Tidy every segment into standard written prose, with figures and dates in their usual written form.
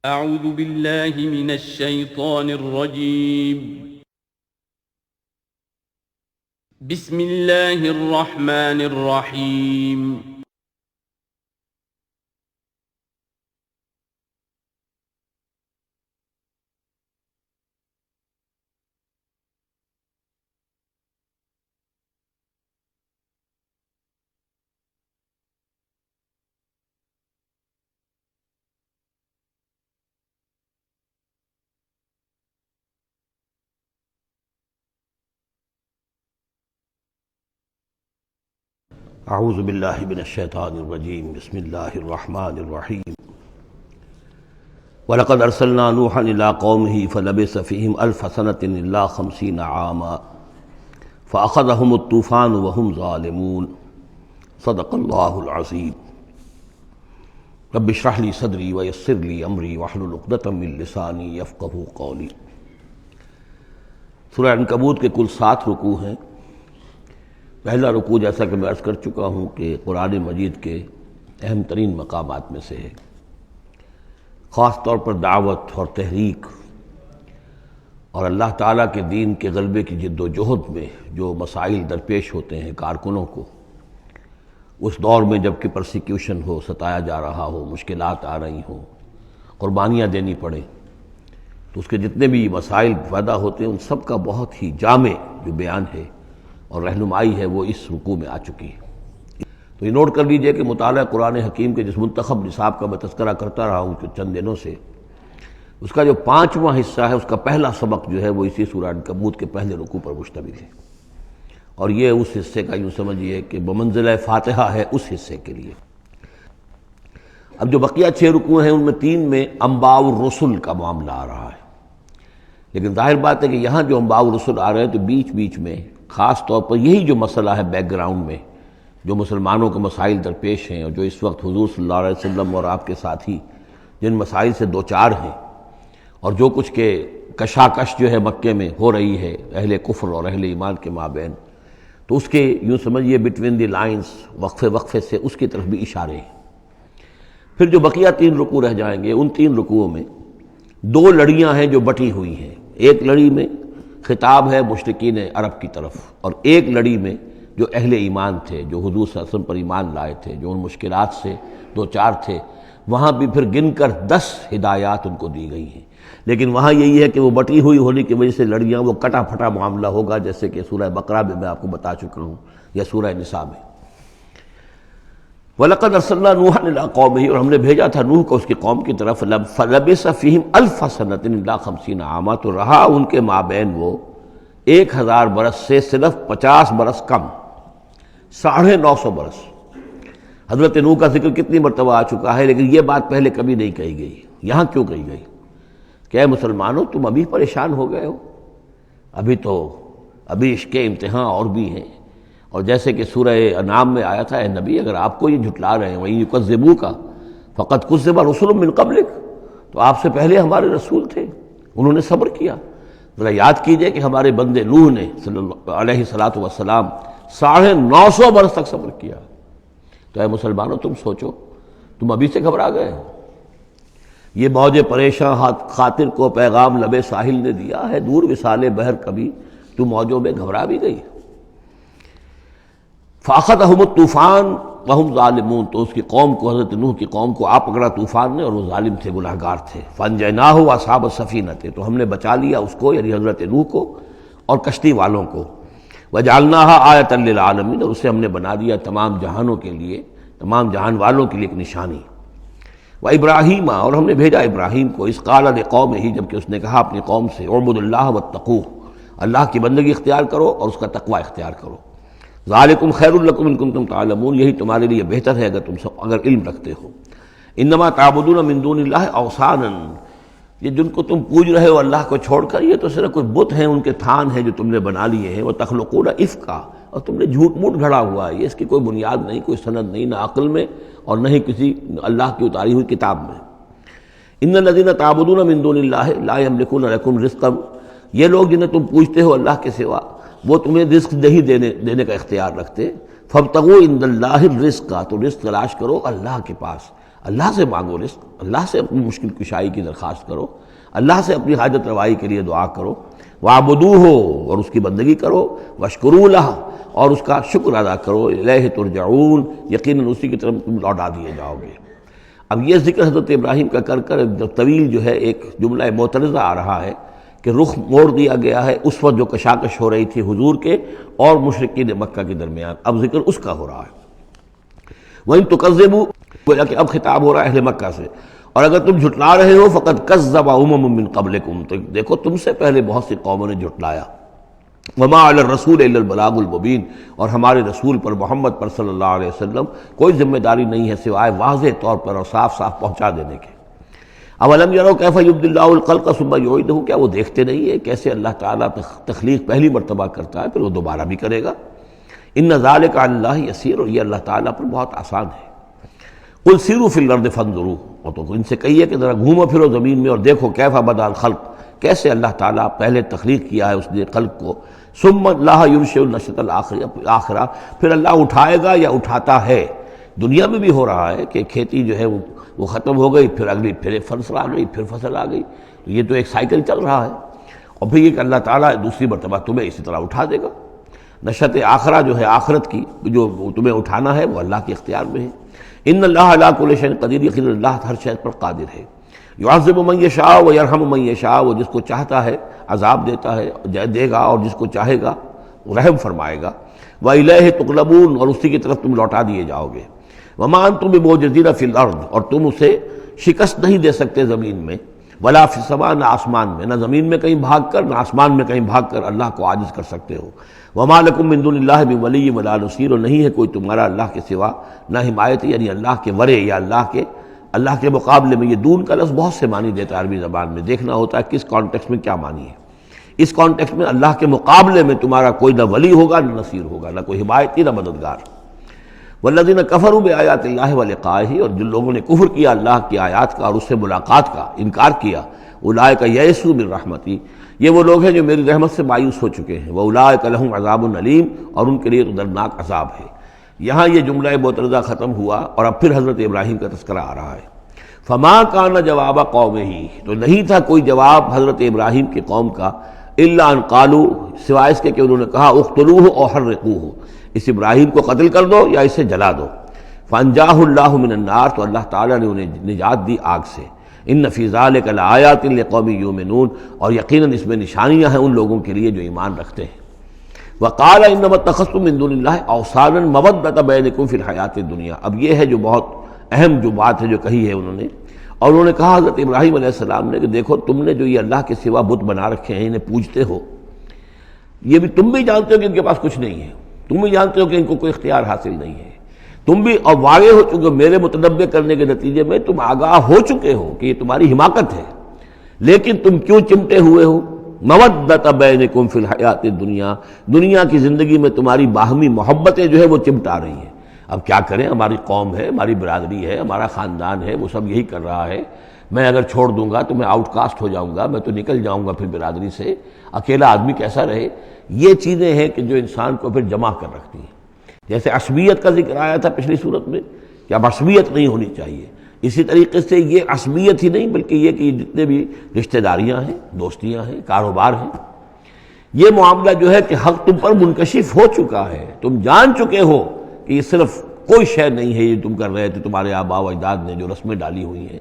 اعوذ باللہ من الشیطان الرجیم بسم اللہ الرحمن الرحیم اعوذ باللہ من الشیطان الرجیم بسم اللہ الرحمن الرحیم وَلَقَدْ أَرْسَلْنَا نُوحًا إِلَىٰ قَوْمِهِ فَلَبِثَ فِيهِمْ أَلْفَ سَنَةٍ إِلَّا 50 عَامًا فَأَخَذَهُمُ الطُّوفَانُ وَهُمْ ظَالِمُونَ صدق اللہ العظیم۔ رب اشرح لي صدری ويسر لي أمری واحلل عقدۃ من لسانی یفقہوا قولی۔ سورہ عنکبوت کے کل 7 رکوع ہیں۔ پہلا رکوع جیسا کہ میں عرض کر چکا ہوں کہ قرآن مجید کے اہم ترین مقامات میں سے ہے، خاص طور پر دعوت اور تحریک اور اللہ تعالیٰ کے دین کے غلبے کی جد و جہد میں جو مسائل درپیش ہوتے ہیں کارکنوں کو، اس دور میں جب کہ پرسیکیوشن ہو، ستایا جا رہا ہو، مشکلات آ رہی ہوں، قربانیاں دینی پڑیں، تو اس کے جتنے بھی مسائل پیدا ہوتے ہیں ان سب کا بہت ہی جامع جو بیان ہے اور رہنمائی ہے وہ اس رکوع میں آ چکی ہے۔ تو یہ نوٹ کر لیجئے کہ مطالعہ قرآن حکیم کے جس منتخب نصاب کا میں تذکرہ کرتا رہا ہوں چند دنوں سے، اس کا جو 5واں حصہ ہے، اس کا پہلا سبق جو ہے وہ اسی سورہ عنکبوت کے پہلے رکوع پر مشتمل ہے، اور یہ اس حصے کا یوں سمجھیے کہ بمنزلہ فاتحہ ہے اس حصے کے لیے۔ اب جو بقیہ 6 رکوع ہیں ان میں 3 میں انباء الرسل کا معاملہ آ رہا ہے، لیکن ظاہر بات ہے کہ یہاں جو انباء الرسل آ رہے ہیں تو بیچ بیچ میں خاص طور پر یہی جو مسئلہ ہے بیک گراؤنڈ میں جو مسلمانوں کے مسائل درپیش ہیں، اور جو اس وقت حضور صلی اللہ علیہ وسلم اور آپ کے ساتھی جن مسائل سے دوچار ہیں، اور جو کچھ کہ کشاکش جو ہے مکے میں ہو رہی ہے اہل کفر اور اہل ایمان کے مابین، تو اس کے یوں سمجھیے بٹوین دی لائنز وقفے وقفے سے اس کی طرف بھی اشارے ہیں۔ پھر جو بقیہ 3 رکوع رہ جائیں گے ان 3 رکوعوں میں 2 لڑیاں ہیں جو بٹی ہوئی ہیں۔ ایک لڑی میں خطاب ہے مشرکین عرب کی طرف، اور ایک لڑی میں جو اہل ایمان تھے، جو حضور صلی اللہ علیہ وسلم پر ایمان لائے تھے، جو ان مشکلات سے دوچار تھے، وہاں بھی پھر گن کر 10 ہدایات ان کو دی گئی ہیں، لیکن وہاں یہی ہے کہ وہ بٹی ہوئی ہونے کی وجہ سے لڑیاں وہ کٹا پھٹا معاملہ ہوگا، جیسے کہ سورہ بقرہ میں آپ کو بتا چکا ہوں یا سورہ نساء میں۔ وَلَقَدْ أَرْسَلْنَا نُوحًا إِلَىٰ قَوْمِهِ، اور ہم نے بھیجا تھا نوح کو اس کی قوم کی طرف، فَلَبِثَ فِيهِمْ أَلْفَ سَنَةٍ إِلَّا 50 عَامًا، تو رہا ان کے مابین وہ 1000 برس سے صرف 50 برس کم، 950 برس۔ حضرت نوح کا ذکر کتنی مرتبہ آ چکا ہے، لیکن یہ بات پہلے کبھی نہیں کہی گئی، یہاں کیوں کہی گئی کہ اے مسلمانوں تم ابھی پریشان ہو گئے ہو، ابھی عشق امتحان اور بھی ہیں، اور جیسے کہ سورہ انعام میں آیا تھا، اے نبی اگر آپ کو یہ جھٹلا رہے ہیں وَإِن يُكَذِّبُوكَ فَقَدْ كُذِّبَ رُسُلٌ مِّن قَبْلِكَ، تو آپ سے پہلے ہمارے رسول تھے، انہوں نے صبر کیا۔ ذرا یاد کیجئے کہ ہمارے بندے نوح نے صلی اللہ علیہ السلام 950 برس تک صبر کیا، تو اے مسلمانوں تم سوچو، تم ابھی سے گھبرا گئے ہو۔ یہ موج پریشاں خاطر کو پیغام لبے ساحل نے دیا ہے، دور وصال بحر کبھی تو موجوں میں گھبرا بھی گئی۔ فَأَخَذَهُمُ الطُّوفَانُ وَهُمْ ظَالِمُونَ، تو اس کی قوم کو، حضرت نوح کی قوم کو آ پکڑا طوفان نے، اور وہ ظالم تھے، گناہگار تھے۔ فَأَنجَيْنَاهُ وَأَصْحَابَ السَّفِينَةِ، تو ہم نے بچا لیا اس کو یعنی حضرت نوح کو اور کشتی والوں کو۔ وَجَعَلْنَاهَا آیَةً لِّلْعَالَمِينَ، اور اسے ہم نے بنا دیا تمام جہانوں کے لیے، تمام جہان والوں کے لیے ایک نشانی۔ وَإِبْرَاهِيمَ، اور ہم نے بھیجا ابراہیم کو، اذ قال لقومہ، جب کہ اس نے کہا اپنی قوم سے، اعبدوا اللہ واتقوہ، اللہ کی بندگی اختیار کرو اور اس کا تقوی اختیار کرو۔ ذالکم خیر لکم ان کنتم تعلمون، یہی تمہارے لیے بہتر ہے اگر علم رکھتے ہو۔ انما تعبدون من دون اللہ اوثانا، یہ جن کو تم پوج رہے ہو اللہ کو چھوڑ کر، یہ تو صرف کوئی بت ہیں، ان کے تھان ہیں جو تم نے بنا لیے ہیں۔ وتخلقون افکا، اور تم نے جھوٹ موٹ گھڑا ہوا ہے، یہ اس کی کوئی بنیاد نہیں، کوئی سند نہیں، نہ عقل میں اور نہ ہی کسی اللہ کی اتاری ہوئی کتاب میں۔ ان الذین تعبدون من دون اللہ لا یملکون لکم رزقا، یہ لوگ جنہیں تم پوجتے ہو اللہ کے سوا، وہ تمہیں رزق نہیں دینے کا اختیار رکھتے۔ فابتغوا عند اللہ الرزق، تو رزق تلاش کرو اللہ کے پاس، اللہ سے مانگو رزق، اللہ سے اپنی مشکل کشائی کی درخواست کرو، اللہ سے اپنی حاجت روائی کے لیے دعا کرو، وَاعْبُدُوهُ اور اس کی بندگی کرو، وَاشْكُرُوا لَهُ اور اس کا شکر ادا کرو، الیہ ترجعون یقیناً اسی کی طرف تم لوٹا دیے جاؤ گے۔ اب یہ ذکر حضرت ابراہیم کا کر کر طویل جو ہے ایک جملہ معترضہ آ رہا ہے کہ رخ موڑ دیا گیا ہے اس وقت جو کشاکش ہو رہی تھی حضور کے اور مشرکین مکہ کے درمیان، اب ذکر اس کا ہو رہا ہے۔ وَإِن تُكَذِّبُوا گویا کہ اب خطاب ہو رہا ہے اہل مکہ سے، اور اگر تم جھٹلا رہے ہو فقد کذب امم من قبلکم، تو دیکھو تم سے پہلے بہت سی قوموں نے جھٹلایا، وما علی الرسول الا البلاغ المبین، اور ہمارے رسول پر محمد پر صلی اللہ علیہ وسلم کوئی ذمہ داری نہیں ہے سوائے واضح طور پر اور صاف صاف پہنچا دینے کے۔ اولم یروا کیف یبدی اللہ الخلق ثم یعیدہ، کیا وہ دیکھتے نہیں ہے کیسے اللہ تعالیٰ تخلیق پہلی مرتبہ کرتا ہے پھر وہ دوبارہ بھی کرے گا۔ ان ذلک علی اللہ یسیر، اور یہ اللہ تعالیٰ پر بہت آسان ہے۔ قل سیروا فی الارض فانظروا، اور تو ان سے کہیے کہ ذرا گھومو پھرو زمین میں اور دیکھو کیف بدا الخلق، کیسے اللہ تعالیٰ پہلے تخلیق کیا ہے اس نے خلق کو، ثم اللہ ینشئ النشأۃ الآخرہ، پھر اللہ اٹھائے گا یا اٹھاتا ہے۔ دنیا میں بھی ہو رہا ہے کہ کھیتی جو ہے وہ ختم ہو گئی، پھر اگلی پھر فصل آ گئی، پھر فصل آ گئی، تو یہ تو ایک سائیکل چل رہا ہے، اور پھر یہ کہ اللہ تعالیٰ دوسری مرتبہ تمہیں اسی طرح اٹھا دے گا۔ نشأۃ آخرہ جو ہے آخرت کی جو تمہیں اٹھانا ہے وہ اللہ کے اختیار میں ہے۔ ان اللہ علی کل شیء قدیر، یقیناً اللہ ہر شے پر قادر ہے۔ یعذب من یشاء ویرحم من یشاء، وہ جس کو چاہتا ہے عذاب دیتا ہے دے گا، اور جس کو چاہے گا رحم فرمائے گا۔ وإلیہ تقلبون، اور اسی کی طرف تم لوٹا دیے جاؤ گے۔ وما انتم بمعجزین فی الارض، اور تم اسے شکست نہیں دے سکتے زمین میں، ولا فی السماء، نہ آسمان میں، نہ زمین میں کہیں بھاگ کر نہ آسمان میں کہیں بھاگ کر اللہ کو عاجز کر سکتے ہو۔ وما لکم من دون اللہ من ولی ولا نصیر، اور نہیں ہے کوئی تمہارا اللہ کے سوا نہ حمایت، یعنی اللہ کے ورے یا اللہ کے مقابلے میں۔ یہ دون کا لفظ بہت سے معنی دیتا ہے عربی زبان میں، دیکھنا ہوتا ہے کس کانٹیکسٹ میں کیا معنی ہے۔ اس کانٹیکسٹ میں اللہ کے مقابلے میں تمہارا کوئی نہ ولی ہوگا نہ نصیر ہوگا، نہ کوئی حمایتی نہ مددگار۔ والذین کفروا بآیات اللہ ولقائہ، اور جن لوگوں نے کفر کیا اللہ کی آیات کا اور اس سے ملاقات کا انکار کیا، اولئک یئسوا من رحمتی، یہ وہ لوگ ہیں جو میری رحمت سے مایوس ہو چکے ہیں۔ واولئک لہم عذاب علیم، اور ان کے لیے تو دردناک عذاب ہے۔ یہاں یہ جملہ معترضہ ختم ہوا اور اب پھر حضرت ابراہیم کا تذکرہ آ رہا ہے۔ فما کان جواب قومہ، تو نہیں تھا کوئی جواب حضرت ابراہیم کی قوم کا، الا ان قالوا، سوائے اس کے کہ انہوں نے کہا اقتلوہ او حرقوہ، اس ابراہیم کو قتل کر دو یا اسے جلا دو۔ فانجاہ اللہ من النار، تو اللہ تعالیٰ نے انہیں نجات دی آگ سے۔ ان فی ذلک لآیات لقوم یؤمنون، اور یقیناً اس میں نشانیاں ہیں ان لوگوں کے لیے جو ایمان رکھتے ہیں۔ وقال انما اتخذتم من دون اللہ اوثانا مودۃ بینکم فی الحیاۃ الدنیا، اب یہ ہے جو بہت اہم جو بات ہے جو کہی ہے انہوں نے، اور انہوں نے کہا حضرت ابراہیم علیہ السلام نے کہ دیکھو تم نے جو یہ اللہ کے سوا بت بنا رکھے ہیں، انہیں پوجتے ہو، یہ بھی تم بھی جانتے ہو کہ ان کے پاس کچھ نہیں ہے، تم بھی جانتے ہو کہ ان کو کوئی اختیار حاصل نہیں ہے، تم بھی اور واقع ہو چکے ہو، میرے متنبع کرنے کے نتیجے میں تم آگاہ ہو چکے ہو کہ یہ تمہاری حماقت ہے، لیکن تم کیوں چمٹے ہوئے ہو؟ مودۃ بینکم فی الحیات الدنیا، دنیا کی زندگی میں تمہاری باہمی محبتیں جو ہے وہ چمٹا رہی ہیں۔ اب کیا کریں، ہماری قوم ہے، ہماری برادری ہے، ہمارا خاندان ہے، وہ سب یہی کر رہا ہے، میں اگر چھوڑ دوں گا تو میں آؤٹ کاسٹ ہو جاؤں گا، میں تو نکل جاؤں گا پھر برادری سے، اکیلا آدمی کیسا رہے۔ یہ چیزیں ہیں کہ جو انسان کو پھر جمع کر رکھتی ہیں۔ جیسے عصبیت کا ذکر آیا تھا پچھلی صورت میں کہ اب عصبیت نہیں ہونی چاہیے، اسی طریقے سے یہ عصبیت ہی نہیں بلکہ یہ کہ جتنے بھی رشتہ داریاں ہیں، دوستیاں ہیں، کاروبار ہیں، یہ معاملہ جو ہے کہ حق تم پر منکشف ہو چکا ہے، تم جان چکے ہو کہ یہ صرف کوئی شے نہیں ہے یہ تم کر رہے تھے، تمہارے آباء و اجداد نے جو رسمیں ڈالی ہوئی ہیں،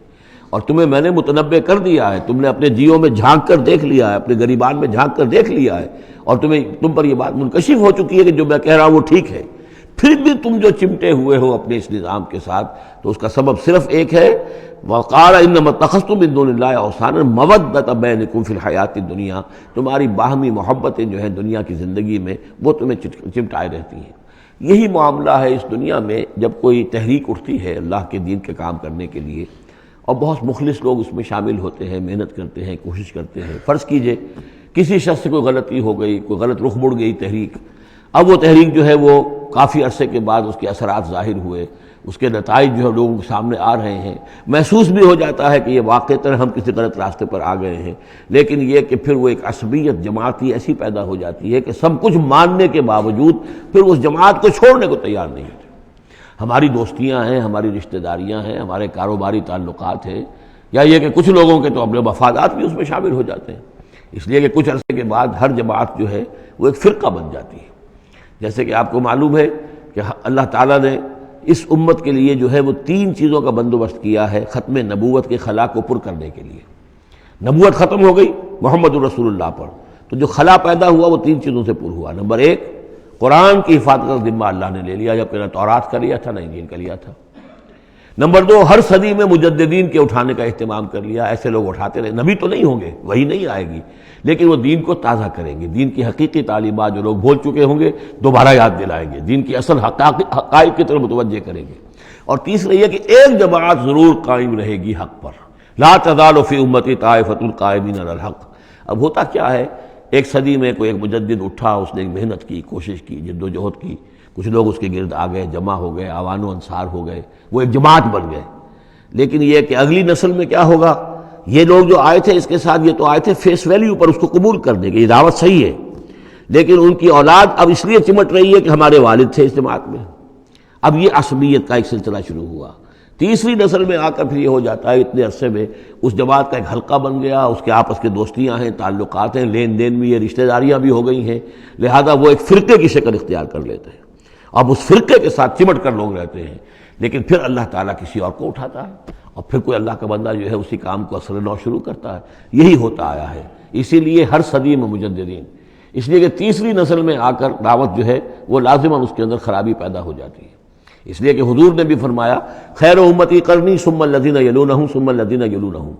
اور تمہیں میں نے متنبع کر دیا ہے، تم نے اپنے جیوں میں جھانک کر دیکھ لیا ہے، اپنے گریبان میں جھانک کر دیکھ لیا ہے، اور تم پر یہ بات منکشف ہو چکی ہے کہ جو میں کہہ رہا ہوں وہ ٹھیک ہے، پھر بھی تم جو چمٹے ہوئے ہو اپنے اس نظام کے ساتھ، تو اس کا سبب صرف ایک ہے، وقال انما اتخذتم من دون اللہ اوثانا مودۃ بینکم فی الحیاۃ الدنیا، تمہاری باہمی محبتیں جو ہیں دنیا کی زندگی میں وہ تمہیں چمٹائے رہتی ہیں۔ یہی معاملہ ہے اس دنیا میں جب کوئی تحریک اٹھتی ہے اللہ کے دین کے کام کرنے کے لیے، اور بہت مخلص لوگ اس میں شامل ہوتے ہیں، محنت کرتے ہیں، کوشش کرتے ہیں۔ فرض کیجئے کسی شخص سے کوئی غلطی ہو گئی، کوئی غلط رخ مڑ گئی تحریک، اب وہ تحریک جو ہے وہ کافی عرصے کے بعد اس کے اثرات ظاہر ہوئے، اس کے نتائج جو ہے لوگوں کے سامنے آ رہے ہیں، محسوس بھی ہو جاتا ہے کہ یہ واقعتاً ہم کسی غلط راستے پر آ گئے ہیں، لیکن یہ کہ پھر وہ ایک عصبیت جماعتی ایسی پیدا ہو جاتی ہے کہ سب کچھ ماننے کے باوجود پھر اس جماعت کو چھوڑنے کو تیار نہیں ہوتے۔ ہماری دوستیاں ہیں، ہماری رشتہ داریاں ہیں، ہمارے کاروباری تعلقات ہیں، یا یہ کہ کچھ لوگوں کے تو اپنے مفادات بھی اس میں شامل ہو جاتے ہیں، اس لیے کہ کچھ عرصے کے بعد ہر جماعت جو ہے وہ ایک فرقہ بن جاتی ہے۔ جیسے کہ آپ کو معلوم ہے کہ اللہ تعالیٰ نے اس امت کے لیے جو ہے وہ 3 چیزوں کا بندوبست کیا ہے ختم نبوت کے خلا کو پر کرنے کے لیے۔ نبوت ختم ہو گئی محمد الرسول اللہ پر، تو جو خلا پیدا ہوا وہ 3 چیزوں سے پر ہوا۔ نمبر 1، قرآن کی حفاظت کا ذمہ اللہ نے لے لیا، جبکہ نہ تورات کا لیا تھا نہ انجیل کا لیا تھا۔ نمبر 2، ہر صدی میں مجددین کے اٹھانے کا اہتمام کر لیا، ایسے لوگ اٹھاتے رہے، نبی تو نہیں ہوں گے، وہی نہیں آئے گی، لیکن وہ دین کو تازہ کریں گے، دین کی حقیقی تعلیمات جو لوگ بھول چکے ہوں گے دوبارہ یاد دلائیں گے، دین کی اصل حقائق کی طرف متوجہ کریں گے۔ اور تیسرا یہ کہ ایک جماعت ضرور قائم رہے گی حق پر، لا تزال فی امتی طائفۃ قائمین علی الحق۔ اب ہوتا کیا ہے، ایک صدی میں کوئی ایک مجدد اٹھا، اس نے محنت کی، کوشش کی، جد و جہد کی، کچھ لوگ اس کے گرد آ گئے، جمع ہو گئے، اعوان و انصار ہو گئے، وہ ایک جماعت بن گئے۔ لیکن یہ کہ اگلی نسل میں کیا ہوگا، یہ لوگ جو آئے تھے اس کے ساتھ یہ تو آئے تھے فیس ویلیو پر، اس کو قبول کرنے کے، یہ دعوت صحیح ہے، لیکن ان کی اولاد اب اس لیے چمٹ رہی ہے کہ ہمارے والد تھے اس جماعت میں۔ اب یہ عصبیت کا ایک سلسلہ شروع ہوا۔ تیسری نسل میں آ کر پھر یہ ہو جاتا ہے اتنے عرصے میں اس جماعت کا ایک حلقہ بن گیا، اس کے آپس کے دوستیاں ہیں، تعلقات ہیں، لین دین بھی ہے، رشتہ داریاں بھی ہو گئی ہیں، لہذا وہ ایک فرقے کی شکل اختیار کر لیتے ہیں۔ اب اس فرقے کے ساتھ چمٹ کر لوگ رہتے ہیں، لیکن پھر اللہ تعالیٰ کسی اور کو اٹھاتا ہے، اور پھر کوئی اللہ کا بندہ جو ہے اسی کام کو اثر نو شروع کرتا ہے۔ یہی ہوتا آیا ہے، اسی لیے ہر صدی میں مجددین، اس لیے کہ تیسری نسل میں آ کر دعوت جو ہے وہ لازماً اس کے اندر خرابی پیدا ہو جاتی ہے۔ اس لیے کہ حضور نے بھی فرمایا خیر امتی قرنی ثم الذین یلونہم ثم الذین یلونہم،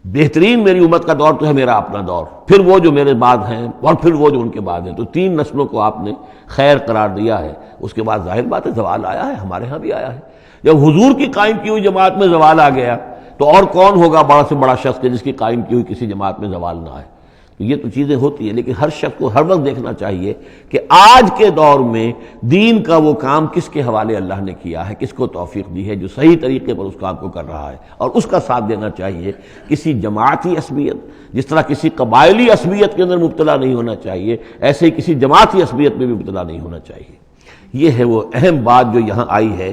بہترین میری امت کا دور تو ہے میرا اپنا دور، پھر وہ جو میرے بعد ہیں، اور پھر وہ جو ان کے بعد ہیں۔ تو 3 نسلوں کو آپ نے خیر قرار دیا ہے۔ اس کے بعد ظاہر بات ہے زوال آیا ہے، ہمارے ہاں بھی آیا ہے۔ جب حضور کی قائم کی ہوئی جماعت میں زوال آ گیا تو اور کون ہوگا بڑا سے بڑا شخص کہ جس کی قائم کی ہوئی کسی جماعت میں زوال نہ آئے۔ تو یہ تو چیزیں ہوتی ہیں، لیکن ہر شخص کو ہر وقت دیکھنا چاہیے کہ آج کے دور میں دین کا وہ کام کس کے حوالے اللہ نے کیا ہے، کس کو توفیق دی ہے جو صحیح طریقے پر اس کام کو کر رہا ہے، اور اس کا ساتھ دینا چاہیے۔ کسی جماعتی عصبیت، جس طرح کسی قبائلی عصبیت کے اندر مبتلا نہیں ہونا چاہیے، ایسے ہی کسی جماعتی عصبیت میں بھی مبتلا نہیں ہونا چاہیے۔ یہ ہے وہ اہم بات جو یہاں آئی ہے۔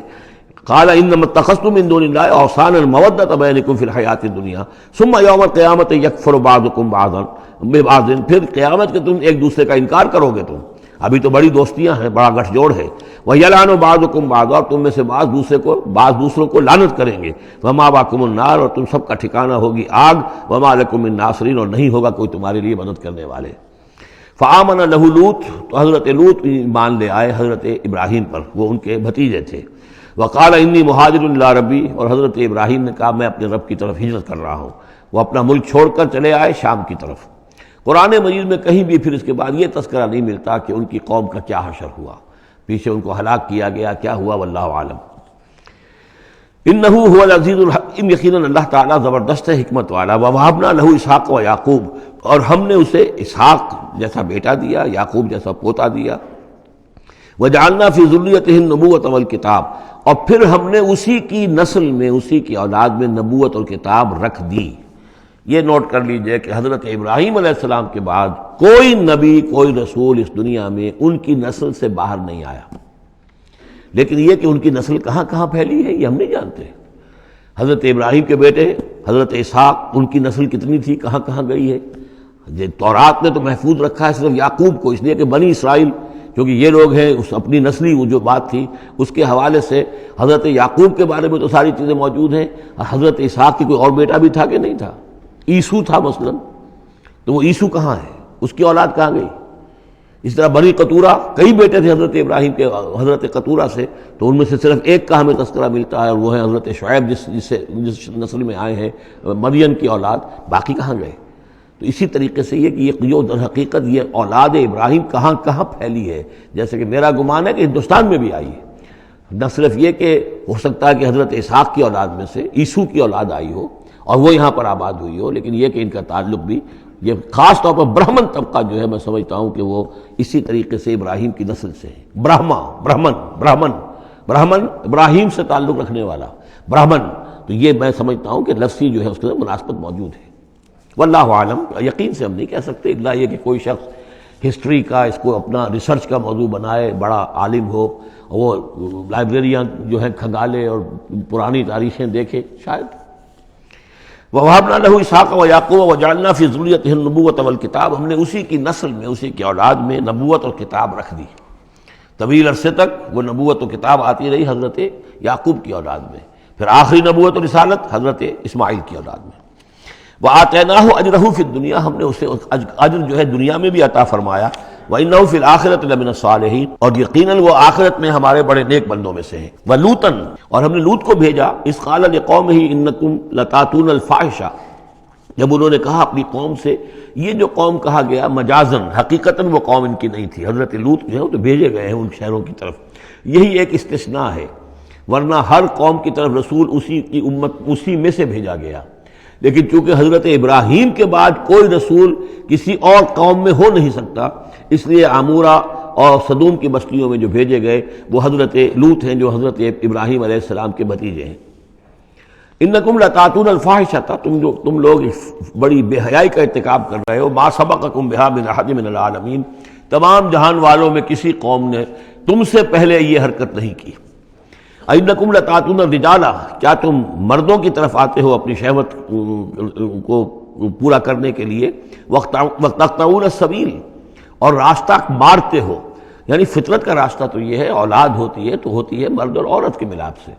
قال انما اتخذتم من دون الله اوثانا مودۃ بینکم فی الحیاۃ الدنیا ثم یوم القیامۃ یکفر بعضکم بعضا ببعض، پھر قیامت کے تم ایک دوسرے کا انکار کرو گے، تم ابھی تو بڑی دوستیاں ہیں، بڑا گٹھ جوڑ ہے، وَيَلْعَنُ بَعْضُكُمْ بعضا، اور تم میں سے بعض دوسروں کو لعنت کریں گے، وَمَأْوَاكُمُ النَّارُ، اور تم سب کا ٹھکانہ ہوگی آگ، وَمَا لَكُم مِّن نَاصِرِينَ، اور نہیں ہوگا کوئی تمہارے لیے مدد کرنے والے۔ فآمن لہ لوط، تو حضرت لوط ایمان لے آئے حضرت ابراہیم پر، وہ ان کے بھتیجے تھے۔ وقال انی مہاجر الی ربی، اور حضرت ابراہیم نے کہا میں اپنے رب کی طرف ہجرت کر رہا ہوں۔ وہ اپنا ملک چھوڑ کر چلے آئے شام کی طرف۔ قرآن مجید میں کہیں بھی پھر اس کے بعد یہ تذکرہ نہیں ملتا کہ ان کی قوم کا کیا حشر ہوا، پیچھے ان کو ہلاک کیا گیا، کیا ہوا واللہ عالم۔ انہ هو العزیز الحکیم، یقیناً اللہ تعالیٰ زبردست ہے، حکمت والا۔ ووہبنا لہ اسحاق و یعقوب، اور ہم نے اسے اسحاق جیسا بیٹا دیا، یعقوب جیسا پوتا دیا۔ وجعلنا فی ذریتہ النبوۃ والکتاب، اور پھر ہم نے اسی کی نسل میں، اسی کی اولاد میں نبوت اور کتاب رکھ دی۔ یہ نوٹ کر لیجئے کہ حضرت ابراہیم علیہ السلام کے بعد کوئی نبی، کوئی رسول اس دنیا میں ان کی نسل سے باہر نہیں آیا، لیکن یہ کہ ان کی نسل کہاں کہاں پھیلی ہے یہ ہم نہیں جانتے۔ حضرت ابراہیم کے بیٹے حضرت اسحاق، ان کی نسل کتنی تھی، کہاں کہاں گئی ہے۔ تورات نے تو محفوظ رکھا ہے صرف یعقوب کو، اس لیے کہ بنی اسرائیل کیونکہ یہ لوگ ہیں، اس اپنی نسلی وہ جو بات تھی اس کے حوالے سے حضرت یعقوب کے بارے میں تو ساری چیزیں موجود ہیں۔ حضرت اسحاق کی کوئی اور بیٹا بھی تھا کہ نہیں تھا، عیسو تھا مثلا، تو وہ عیسو کہاں ہے، اس کی اولاد کہاں گئی۔ اس طرح بنی قطورہ، کئی بیٹے تھے حضرت ابراہیم کے حضرت قطورہ سے، تو ان میں سے صرف ایک کا ہمیں تذکرہ ملتا ہے، اور وہ ہے حضرت شعیب جس نسل میں آئے ہیں، مریم کی اولاد، باقی کہاں گئے۔ تو اسی طریقے سے یہ کہ یہ در حقیقت یہ اولاد ابراہیم کہاں کہاں پھیلی ہے، جیسے کہ میرا گمان ہے کہ ہندوستان میں بھی آئی ہے۔ نہ صرف یہ کہ ہو سکتا ہے کہ حضرت اسحاق کی اولاد میں سے عیسو کی اولاد آئی ہو اور وہ یہاں پر آباد ہوئی ہو، لیکن یہ کہ ان کا تعلق بھی یہ خاص طور پر برہمن طبقہ جو ہے، میں سمجھتا ہوں کہ وہ اسی طریقے سے ابراہیم کی نسل سے ہے۔ برہمن ابراہیم سے تعلق رکھنے والا برہمن، تو یہ میں سمجھتا ہوں کہ لفظی جو ہے اس کے اندر مناسبت موجود ہے۔ واللہ عالم، یقین سے ہم نہیں کہہ سکتے، الا یہ کہ کوئی شخص ہسٹری کا اس کو اپنا ریسرچ کا موضوع بنائے، بڑا عالم ہو وہ لائبریریاں جو ہیں کھنگالے اور پرانی تاریخیں دیکھے شاید۔ وَوَهَبْنَا لَهُ إِسْحَاقَ وَيَعْقُوبَ وَجَعَلْنَا فِي ذُرِّيَّتِهِ النُّبُوَّةَ وَالْكِتَابَ، ہم نے اسی کی نسل میں، اسی کی اولاد میں نبوت اور کتاب رکھ دی۔ طویل عرصے تک وہ نبوت و کتاب آتی رہی حضرت یعقوب کی اولاد میں، پھر آخری نبوت و رسالت حضرت اسماعیل کی اولاد میں۔ وَآتَيْنَاهُ أَجْرَهُ فِي الدُّنْيَا، ہم نے اسے اجر جو ہے دنیا میں بھی عطا فرمایا۔ وَإِنَّهُ فِي الْآخِرَةِ لَمِنَ الصَّالِحِينَ، اور یقیناً وہ آخرت میں ہمارے بڑے نیک بندوں میں سے ہیں۔ وَلُوطًا، اور ہم نے لوط کو بھیجا، اذ قال لقومه إنكم لتاتون الفاحشة، جب انہوں نے کہا اپنی قوم سے، یہ جو قوم کہا گیا مجازن، حقیقتاً وہ قوم ان کی نہیں تھی، حضرت لوط جو ہے وہ تو بھیجے گئے ہیں ان شہروں کی طرف، یہی ایک استثناء ہے، ورنہ ہر قوم کی طرف رسول اسی کی امت اسی میں سے بھیجا گیا۔ لیکن چونکہ حضرت ابراہیم کے بعد کوئی رسول کسی اور قوم میں ہو نہیں سکتا، اس لیے عامورہ اور صدوم کی بستیوں میں جو بھیجے گئے وہ حضرت لوط ہیں جو حضرت ابراہیم علیہ السلام کے بھتیجے ہیں۔ انکم لتاتون الفاحشۃ، تم لوگ بڑی بے حیائی کا ارتکاب کر رہے ہو، ما سبقکم بہا من احد من العالمین، تمام جہان والوں میں کسی قوم نے تم سے پہلے یہ حرکت نہیں کی۔ انکم لتاتون الرجال، کیا تم مردوں کی طرف آتے ہو اپنی شہوت کو پورا کرنے کے لیے، وتقطعون السبیل، اور راستہ مارتے ہو، یعنی فطرت کا راستہ تو یہ ہے، اولاد ہوتی ہے تو ہوتی ہے مرد اور عورت کے ملاپ سے،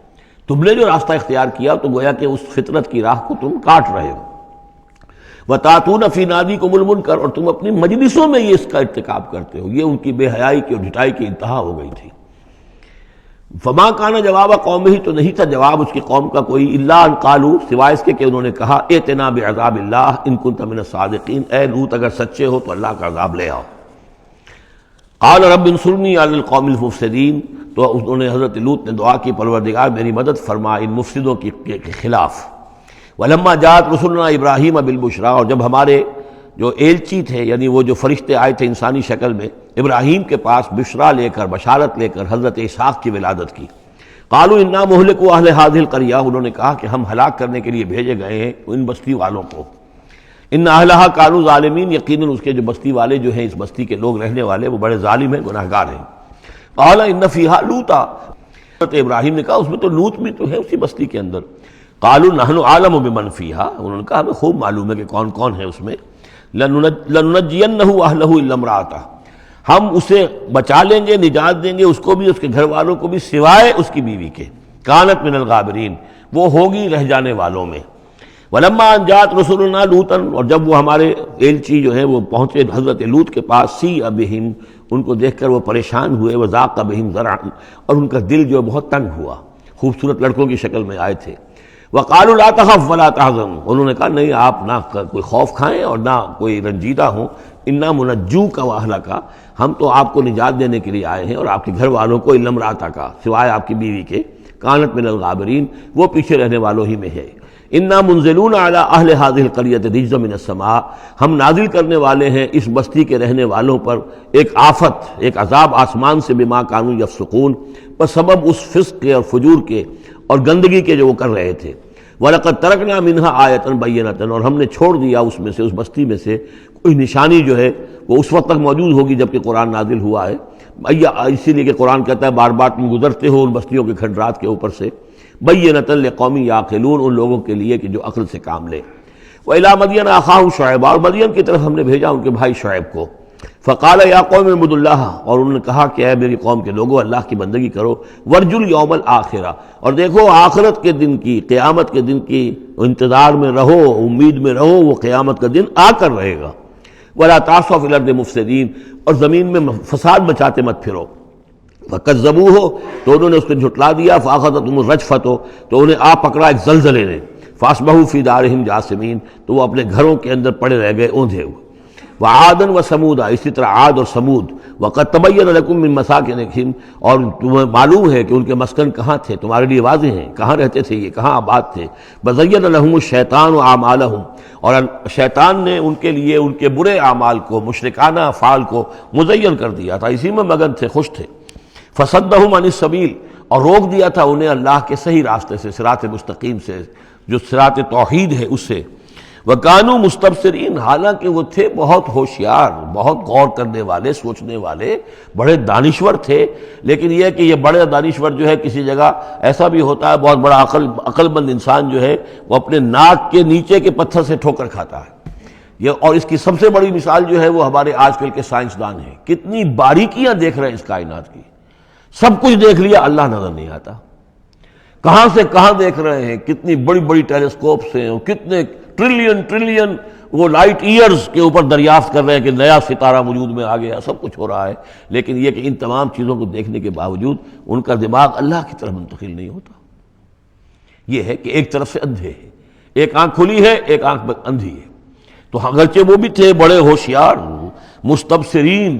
تم نے جو راستہ اختیار کیا تو گویا کہ اس فطرت کی راہ کو تم کاٹ رہے ہو۔ وَتَأْتُونَ فِي نَادِيكُمُ الْمُنكَرَ، اور تم اپنی مجلسوں میں یہ اس کا ارتکاب کرتے ہو، یہ ان کی بے حیائی کی اور ڈھٹائی کی انتہا ہو گئی تھی۔ فما کان جواب قومہ، تو نہیں تھا جواب اس کی قوم کا کوئی، الا ان قالوا، سوائے اس کے کہ انہوں نے کہا، ائتنا بعذاب اللہ ان کنت من الصادقین، اے لوط اگر سچے ہو تو اللہ کا عذاب لے آؤ۔ قال رب انصرنی علی القوم المفسدین، تو انہوں نے حضرت لوط نے دعا کی، پروردگار میری مدد فرما ان مفسدوں کے خلاف۔ ولما جاءت رسلنا ابراہیم بالبشریٰ، اور جب ہمارے جو ایلچی تھے، یعنی وہ جو فرشتے آئے تھے انسانی شکل میں ابراہیم کے پاس بشرا لے کر، بشارت لے کر حضرت اسحاق کی ولادت کی، قالوا انا مہلکو اہل هذه القریہ، انہوں نے کہا کہ ہم ہلاک کرنے کے لیے بھیجے گئے ہیں ان بستی والوں کو، ان اہلها كانوا ظالمین، یقیناً اس کے جو بستی والے جو ہیں، اس بستی کے لوگ رہنے والے وہ بڑے ظالم ہیں، گناہگار ہیں۔ قال ان فیہا لوطا، حضرت ابراہیم نے کہا اس میں تو لوط بھی تو ہے اسی بستی کے اندر۔ قالوا نحن اعلم بمن فیہا، انہوں نے کہا ہمیں خوب معلوم ہے کہ کون کون ہے اس میں۔ لننجینہ اہلہ الا امرأتہ، ہم اسے بچا لیں گے، نجات دیں گے اس کو بھی، اس کے گھر والوں کو بھی، سوائے اس کی بیوی کے، کانت من الغابرین، وہ ہوگی رہ جانے والوں میں۔ ولما ان جاءت رسلنا لوطا، اور جب وہ ہمارے ایلچی جو ہیں وہ پہنچے حضرت لوط کے پاس، سیء بہم، ان کو دیکھ کر وہ پریشان ہوئے، وضاق بہم ذرعا، اور ان کا دل جو بہت تنگ ہوا، خوبصورت لڑکوں کی شکل میں آئے تھے۔ وقالوا لا تخف ولا تحزن، انہوں نے کہا نہیں آپ نہ کوئی خوف کھائیں اور نہ کوئی رنجیدہ ہوں، انا منجوک واہلک، ہم تو آپ کو نجات دینے کے لیے آئے ہیں اور آپ کے گھر والوں کو، الا امرأتک، سوائے آپ کی بیوی کے، کانت من الغابرین، وہ پیچھے رہنے والوں ہی میں ہے۔ انا منزلون علی اہل هذه القریۃ رجزا من السماء، ہم نازل کرنے والے ہیں اس بستی کے رہنے والوں پر ایک آفت، ایک عذاب آسمان سے، بما کانوا یفسقون، بس سبب اس فسق کے اور فجور کے اور گندگی کے جو وہ کر رہے تھے۔ وَلَقَدْ تَرَكْنَا مِنْهَا آیَةً بَيِّنَةً، اور ہم نے چھوڑ دیا اس میں سے، اس بستی میں سے کوئی نشانی جو ہے وہ اس وقت تک موجود ہوگی جب کہ قرآن نازل ہوا ہے، اسی لیے کہ قرآن کہتا ہے بار بار تم گزرتے ہو ان بستیوں کے کھنڈرات کے اوپر سے، بَيِّنَةً لِقَوْمٍ يَعْقِلُونَ، ان لوگوں کے لیے کہ جو عقل سے کام لے۔ وَإِلَىٰ مَدْيَنَ أَخَاهُمْ شُعَيْبًا، اور مدین کی طرف ہم نے بھیجا ان کے بھائی شعیب کو، فقال یا قوم اعبدوا اللہ، اور انہوں نے کہا کہ اے میری قوم کے لوگوں اللہ کی بندگی کرو، وارجوا الیوم الآخرہ، اور دیکھو آخرت کے دن کی، قیامت کے دن کی انتظار میں رہو، امید میں رہو، وہ قیامت کا دن آ کر رہے گا۔ ولا تعثوا فی الارض مفسدین، اور زمین میں فساد مچاتے مت پھرو۔ فکذبوہ، تو انہوں نے اس کو جھٹلا دیا، فاخذتہم الرجفۃ، تو انہیں آ پکڑا ایک زلزلے نے، فاصبحوا فی دارہم جاثمین، تو وہ اپنے گھروں کے اندر پڑے رہ گئے اوندھے ہوئے۔ وعادا وثمودا، اسی طرح عاد اور سمود، وقد تبین لکم من مساکنہم، اور تمہیں معلوم ہے کہ ان کے مسکن کہاں تھے، تمہارے لیے واضح ہیں کہاں رہتے تھے یہ، کہاں آباد تھے۔ بزین لہم الشیطان اعمالہم، اور شیطان نے ان کے لیے ان کے برے اعمال کو، مشرکانہ افعال کو مزین کر دیا تھا، اسی میں مگن تھے، خوش تھے۔ فصدہم عن السبیل، اور روک دیا تھا انہیں اللہ کے صحیح راستے سے، صراط مستقیم سے، جو صراط توحید ہے اس سے۔ وَكَانُوا مُسْتَبْصِرِينَ، حالانکہ وہ تھے بہت ہوشیار، بہت غور کرنے والے، سوچنے والے، بڑے دانشور تھے. لیکن یہ کہ یہ بڑے دانشور جو ہے کسی جگہ ایسا بھی ہوتا ہے، بہت بڑا عقل مند انسان جو ہے وہ اپنے ناک کے نیچے کے پتھر سے ٹھوکر کھاتا ہے. اور اس کی سب سے بڑی مثال جو ہے وہ ہمارے آج کل کے سائنسدان ہیں. کتنی باریکیاں دیکھ رہے ہیں اس کائنات کی، سب کچھ دیکھ لیا، اللہ نظر نہیں آتا. کہاں سے کہاں دیکھ رہے ہیں، کتنی بڑی بڑی ٹیلیسکوپس ہیں، اور کتنے ٹریلین وہ لائٹ ایئرز کے اوپر دریافت کر رہے ہیں کہ نیا ستارہ وجود میں آ گیا، سب کچھ ہو رہا ہے. لیکن یہ کہ ان تمام چیزوں کو دیکھنے کے باوجود ان کا دماغ اللہ کی طرف منتقل نہیں ہوتا. یہ ہے کہ ایک طرف سے اندھے ہیں، ایک آنکھ کھلی ہے، ایک آنکھ اندھی ہے. تو اگرچہ وہ بھی تھے بڑے ہوشیار، مستبصرین،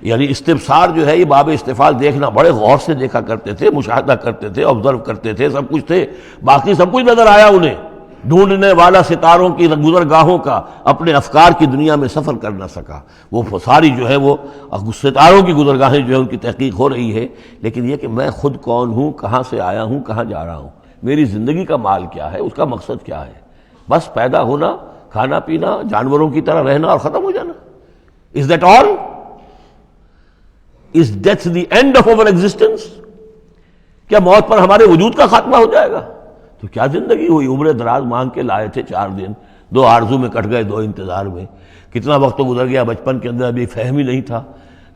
یعنی استبصار جو ہے یہ باب استفعال، دیکھنا، بڑے غور سے دیکھا کرتے تھے، مشاہدہ کرتے تھے، آبزرو کرتے تھے، سب کچھ تھے. باقی سب کچھ نظر آیا انہیں، ڈھونڈنے والا ستاروں کی گزرگاہوں کا اپنے افکار کی دنیا میں سفر کر نہ سکا. وہ ساری جو ہے وہ ستاروں کی گزرگاہیں جو ہے ان کی تحقیق ہو رہی ہے. لیکن یہ کہ میں خود کون ہوں، کہاں سے آیا ہوں، کہاں جا رہا ہوں، میری زندگی کا مال کیا ہے، اس کا مقصد کیا ہے. بس پیدا ہونا، کھانا پینا، جانوروں کی طرح رہنا اور ختم ہو جانا. Is that all? Is death the end of our existence? کیا موت پر ہمارے وجود کا خاتمہ ہو جائے گا؟ تو کیا زندگی ہوئی. عمر دراز مانگ کے لائے تھے 4 دن، 2 آرزو میں کٹ گئے، 2 انتظار میں. کتنا وقت تو گزر گیا. بچپن کے اندر ابھی فہم ہی نہیں تھا،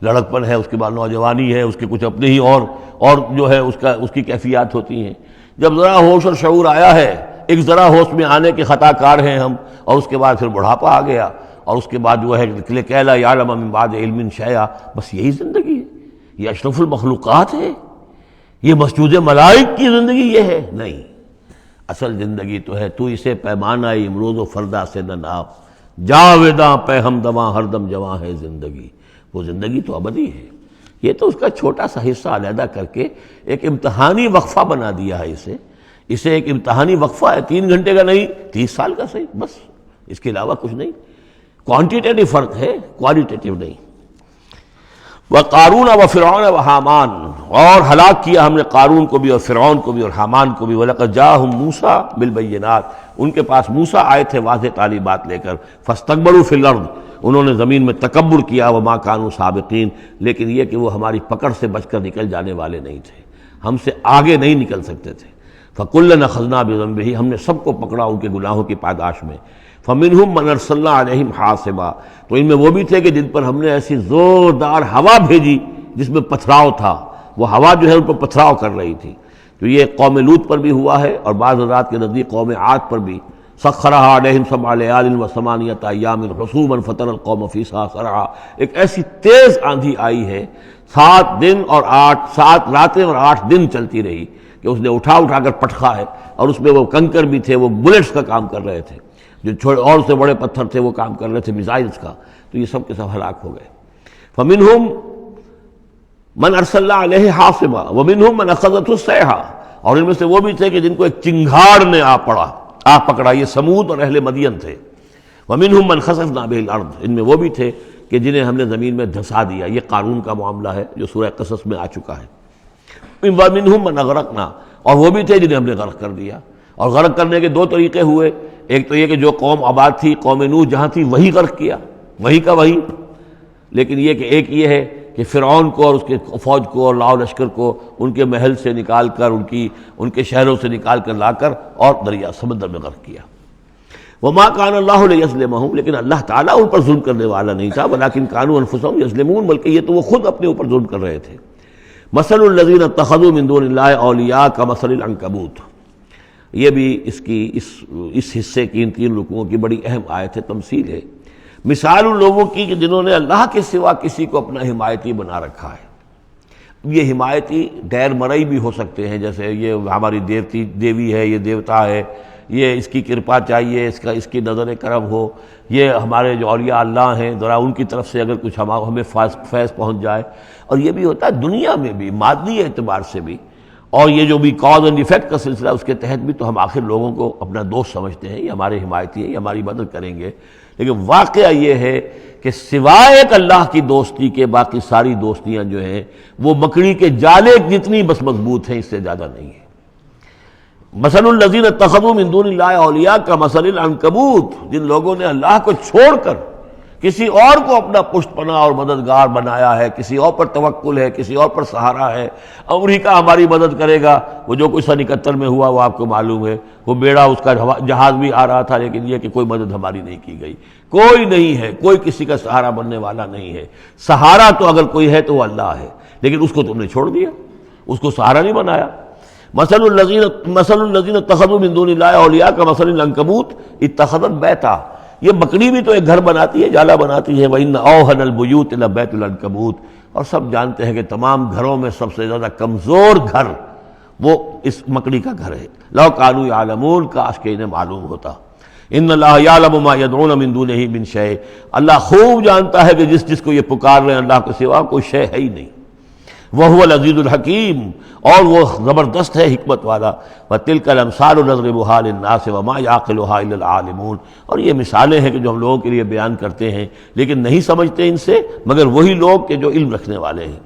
لڑکپن ہے، اس کے بعد نوجوانی ہے، اس کے کچھ اپنے ہی اور جو ہے اس کی کیفیات ہوتی ہیں. جب ذرا ہوش اور شعور آیا ہے، ایک ذرا ہوش میں آنے کے خطا کار ہیں ہم، اور اس کے بعد پھر بڑھاپا آ گیا، اور اس کے بعد جو ہے کیلا یعلم من بعد علم شیئا. بس یہی زندگی ہے. یہ اشرف المخلوقات ہے، یہ مسجود ملائک کی زندگی یہ ہے؟ نہیں. اصل زندگی تو ہے تو اسے پیمانہ امروز و فردا سے نہ ناپ، جاویداں پہ ہمدماں ہر دم جواں ہے زندگی. وہ زندگی تو ابدی ہے. یہ تو اس کا چھوٹا سا حصہ علیحدہ کر کے ایک امتحانی وقفہ بنا دیا ہے. اسے ایک امتحانی وقفہ ہے، 3 گھنٹے کا نہیں، 30 سال کا صحیح، بس اس کے علاوہ کچھ نہیں. کوانٹیٹیو فرق ہے، کوالٹیٹیو نہیں. وَقَارُونَ وَفِرْعَوْنَ وَحَامَانَ، اور ہلاک کیا ہم نے قارون کو بھی اور فرعون کو بھی اور حامان کو بھی. وَلَقَدْ جَاءَهُم مُوسَىٰ بِالْبَيِّنَاتِ، ان کے پاس موسیٰ آئے تھے واضح تعلیمات لے کر. فَاسْتَكْبَرُوا فِي الْأَرْضِ، انہوں نے زمین میں تکبر کیا. وَمَا كَانُوا سَابِقِينَ، لیکن یہ کہ وہ ہماری پکڑ سے بچ کر نکل جانے والے نہیں تھے، ہم سے آگے نہیں نکل سکتے تھے. فَكُلًّا أَخَذْنَا بِذَنبِهِ، ہم نے سب کو پکڑا ان کے گناہوں کی پاداش میں. فَمِنْهُمْ مَنْ أَرْسَلْنَا عَلَيْهِمْ حَاصِبًا، تو ان میں وہ بھی تھے کہ جن پر ہم نے ایسی زوردار ہوا بھیجی جس میں پتھراؤ تھا. وہ ہوا جو ہے ان پر پتھراؤ کر رہی تھی. تو یہ قوم لوط پر بھی ہوا ہے، اور بعض حضرات کے نزدیک قوم عاد پر بھی. سخرها عليهم 7 ليال و8 أيام حسوما فترى القوم فيها صرعا، ایک ایسی تیز آندھی آئی ہے، 7 دن اور 7 راتیں اور 8 دن چلتی رہی کہ اس نے اٹھا کر پٹخا ہے. اور اس میں وہ کنکر بھی تھے، وہ بلٹس کا کام کر رہے تھے، جو اور سے بڑے پتھر تھے وہ کام کر رہے تھے، میزائلز کا. تو یہ سب کے سب ہلاک ہو گئے. فَمِنْهُمْ من ارسلنا علیہ حاصبا ومنہم من اخذته الصیحہ، اور ان میں سے وہ بھی تھے کہ جن کو ایک چنگھاڑ نے آ پکڑا. یہ سمود اور اہل مدین تھے. ومنہم من خسفنا به الارض، ان میں وہ بھی تھے کہ جنہیں ہم نے زمین میں دھسا دیا. یہ قارون کا معاملہ ہے جو سورہ قصص میں آ چکا ہے. ومنہم من اغرقنا، اور وہ بھی تھے جنہیں ہم نے غرق کر دیا. اور غرق کرنے کے 2 طریقے ہوئے. ایک تو یہ کہ جو قوم آباد تھی، قوم نوح جہاں تھی وہی غرق کیا، وہی کا وہی. لیکن یہ کہ ایک یہ ہے کہ فرعون کو اور اس کے فوج کو اور لاؤ لشکر کو ان کے محل سے نکال کر، ان کے شہروں سے نکال کر لا کر اور دریا سمندر میں غرق کیا. وما كان الله ليظلمهم، لیکن اللہ تعالیٰ ان پر ظلم کرنے والا نہیں تھا. ولكن كانوا انفسهم يظلمون، بلکہ یہ تو وہ خود اپنے اوپر ظلم کر رہے تھے. مثل الذين اتخذوا من دون الله اولیاء كمثل العنكبوت، یہ بھی اس حصے کی ان 3 رکوعوں کی بڑی اہم آیت ہے، تمثیل ہے. مثال ان لوگوں کی کہ جنہوں نے اللہ کے سوا کسی کو اپنا حمایتی بنا رکھا ہے. یہ حمایتی غیر مرئی بھی ہو سکتے ہیں، جیسے یہ ہماری دیوی ہے، یہ دیوتا ہے، یہ اس کی کرپا چاہیے، اس کی نظر کرم ہو، یہ ہمارے جو اولیاء اللہ ہیں ذرا ان کی طرف سے اگر کچھ ہمیں فیض پہنچ جائے. اور یہ بھی ہوتا ہے دنیا میں بھی، مادی اعتبار سے بھی. اور یہ جو بھی کاز اینڈ ایفیکٹ کا سلسلہ، اس کے تحت بھی تو ہم آخر لوگوں کو اپنا دوست سمجھتے ہیں، یہ ہمارے حمایتی ہیں، یہ ہماری مدد کریں گے. لیکن واقعہ یہ ہے کہ سوائے ایک اللہ کی دوستی کے باقی ساری دوستیاں جو ہیں وہ مکڑی کے جالے جتنی بس مضبوط ہیں، اس سے زیادہ نہیں ہے. مثل الذین اتخذوا من دون اللہ اولیاء کمثل العنکبوت، جن لوگوں نے اللہ کو چھوڑ کر کسی اور کو اپنا پشت پناہ اور مددگار بنایا ہے، کسی اور پر توکل ہے، کسی اور پر سہارا ہے، امریکہ ہماری مدد کرے گا۔ وہ جو کچھ 71 میں ہوا وہ آپ کو معلوم ہے، وہ بیڑا اس کا جہاز بھی آ رہا تھا، لیکن یہ کہ کوئی مدد ہماری نہیں کی گئی، کوئی نہیں ہے، کوئی کسی کا سہارا بننے والا نہیں ہے۔ سہارا تو اگر کوئی ہے تو وہ اللہ ہے، لیکن اس کو تم نے چھوڑ دیا، اس کو سہارا نہیں بنایا۔ مثل الذین اتخذوا من دون اللہ اولیاء کمثل العنکبوت اتخذت بیتا، یہ بکری بھی تو ایک گھر بناتی ہے، جالا بناتی ہے۔ وَإِنَّ أَوْهَنَ الْبُيُوتِ لَبَيْتُ الْعَنكَبُوتِ، اور سب جانتے ہیں کہ تمام گھروں میں سب سے زیادہ کمزور گھر وہ اس مکڑی کا گھر ہے۔ لَوْ كَانُوا يَعْلَمُونَ، کاش کہ انہیں معلوم ہوتا۔ إِنَّ اللَّهَ يَعْلَمُ مَا يَدْعُونَ مِن دُونِهِ مِن شَيْءٍ، اللہ خوب جانتا ہے کہ جس کو یہ پکار رہے ہیں اللہ کے سوا کوئی شے ہے ہی نہیں۔ وَهُوَ الْعَزِيزُ الْحَكِيمُ، اور وہ زبردست ہے حکمت والا۔ وَتِلْكَ الْأَمْثَالُ نَضْرِبُهَا لِلنَّاسِ وَمَا يَعْقِلُهَا إِلَّا الْعَالِمُونَ، اور یہ مثالیں ہیں کہ جو ہم لوگوں کے لیے بیان کرتے ہیں لیکن نہیں سمجھتے ان سے مگر وہی لوگ کہ جو علم رکھنے والے ہیں۔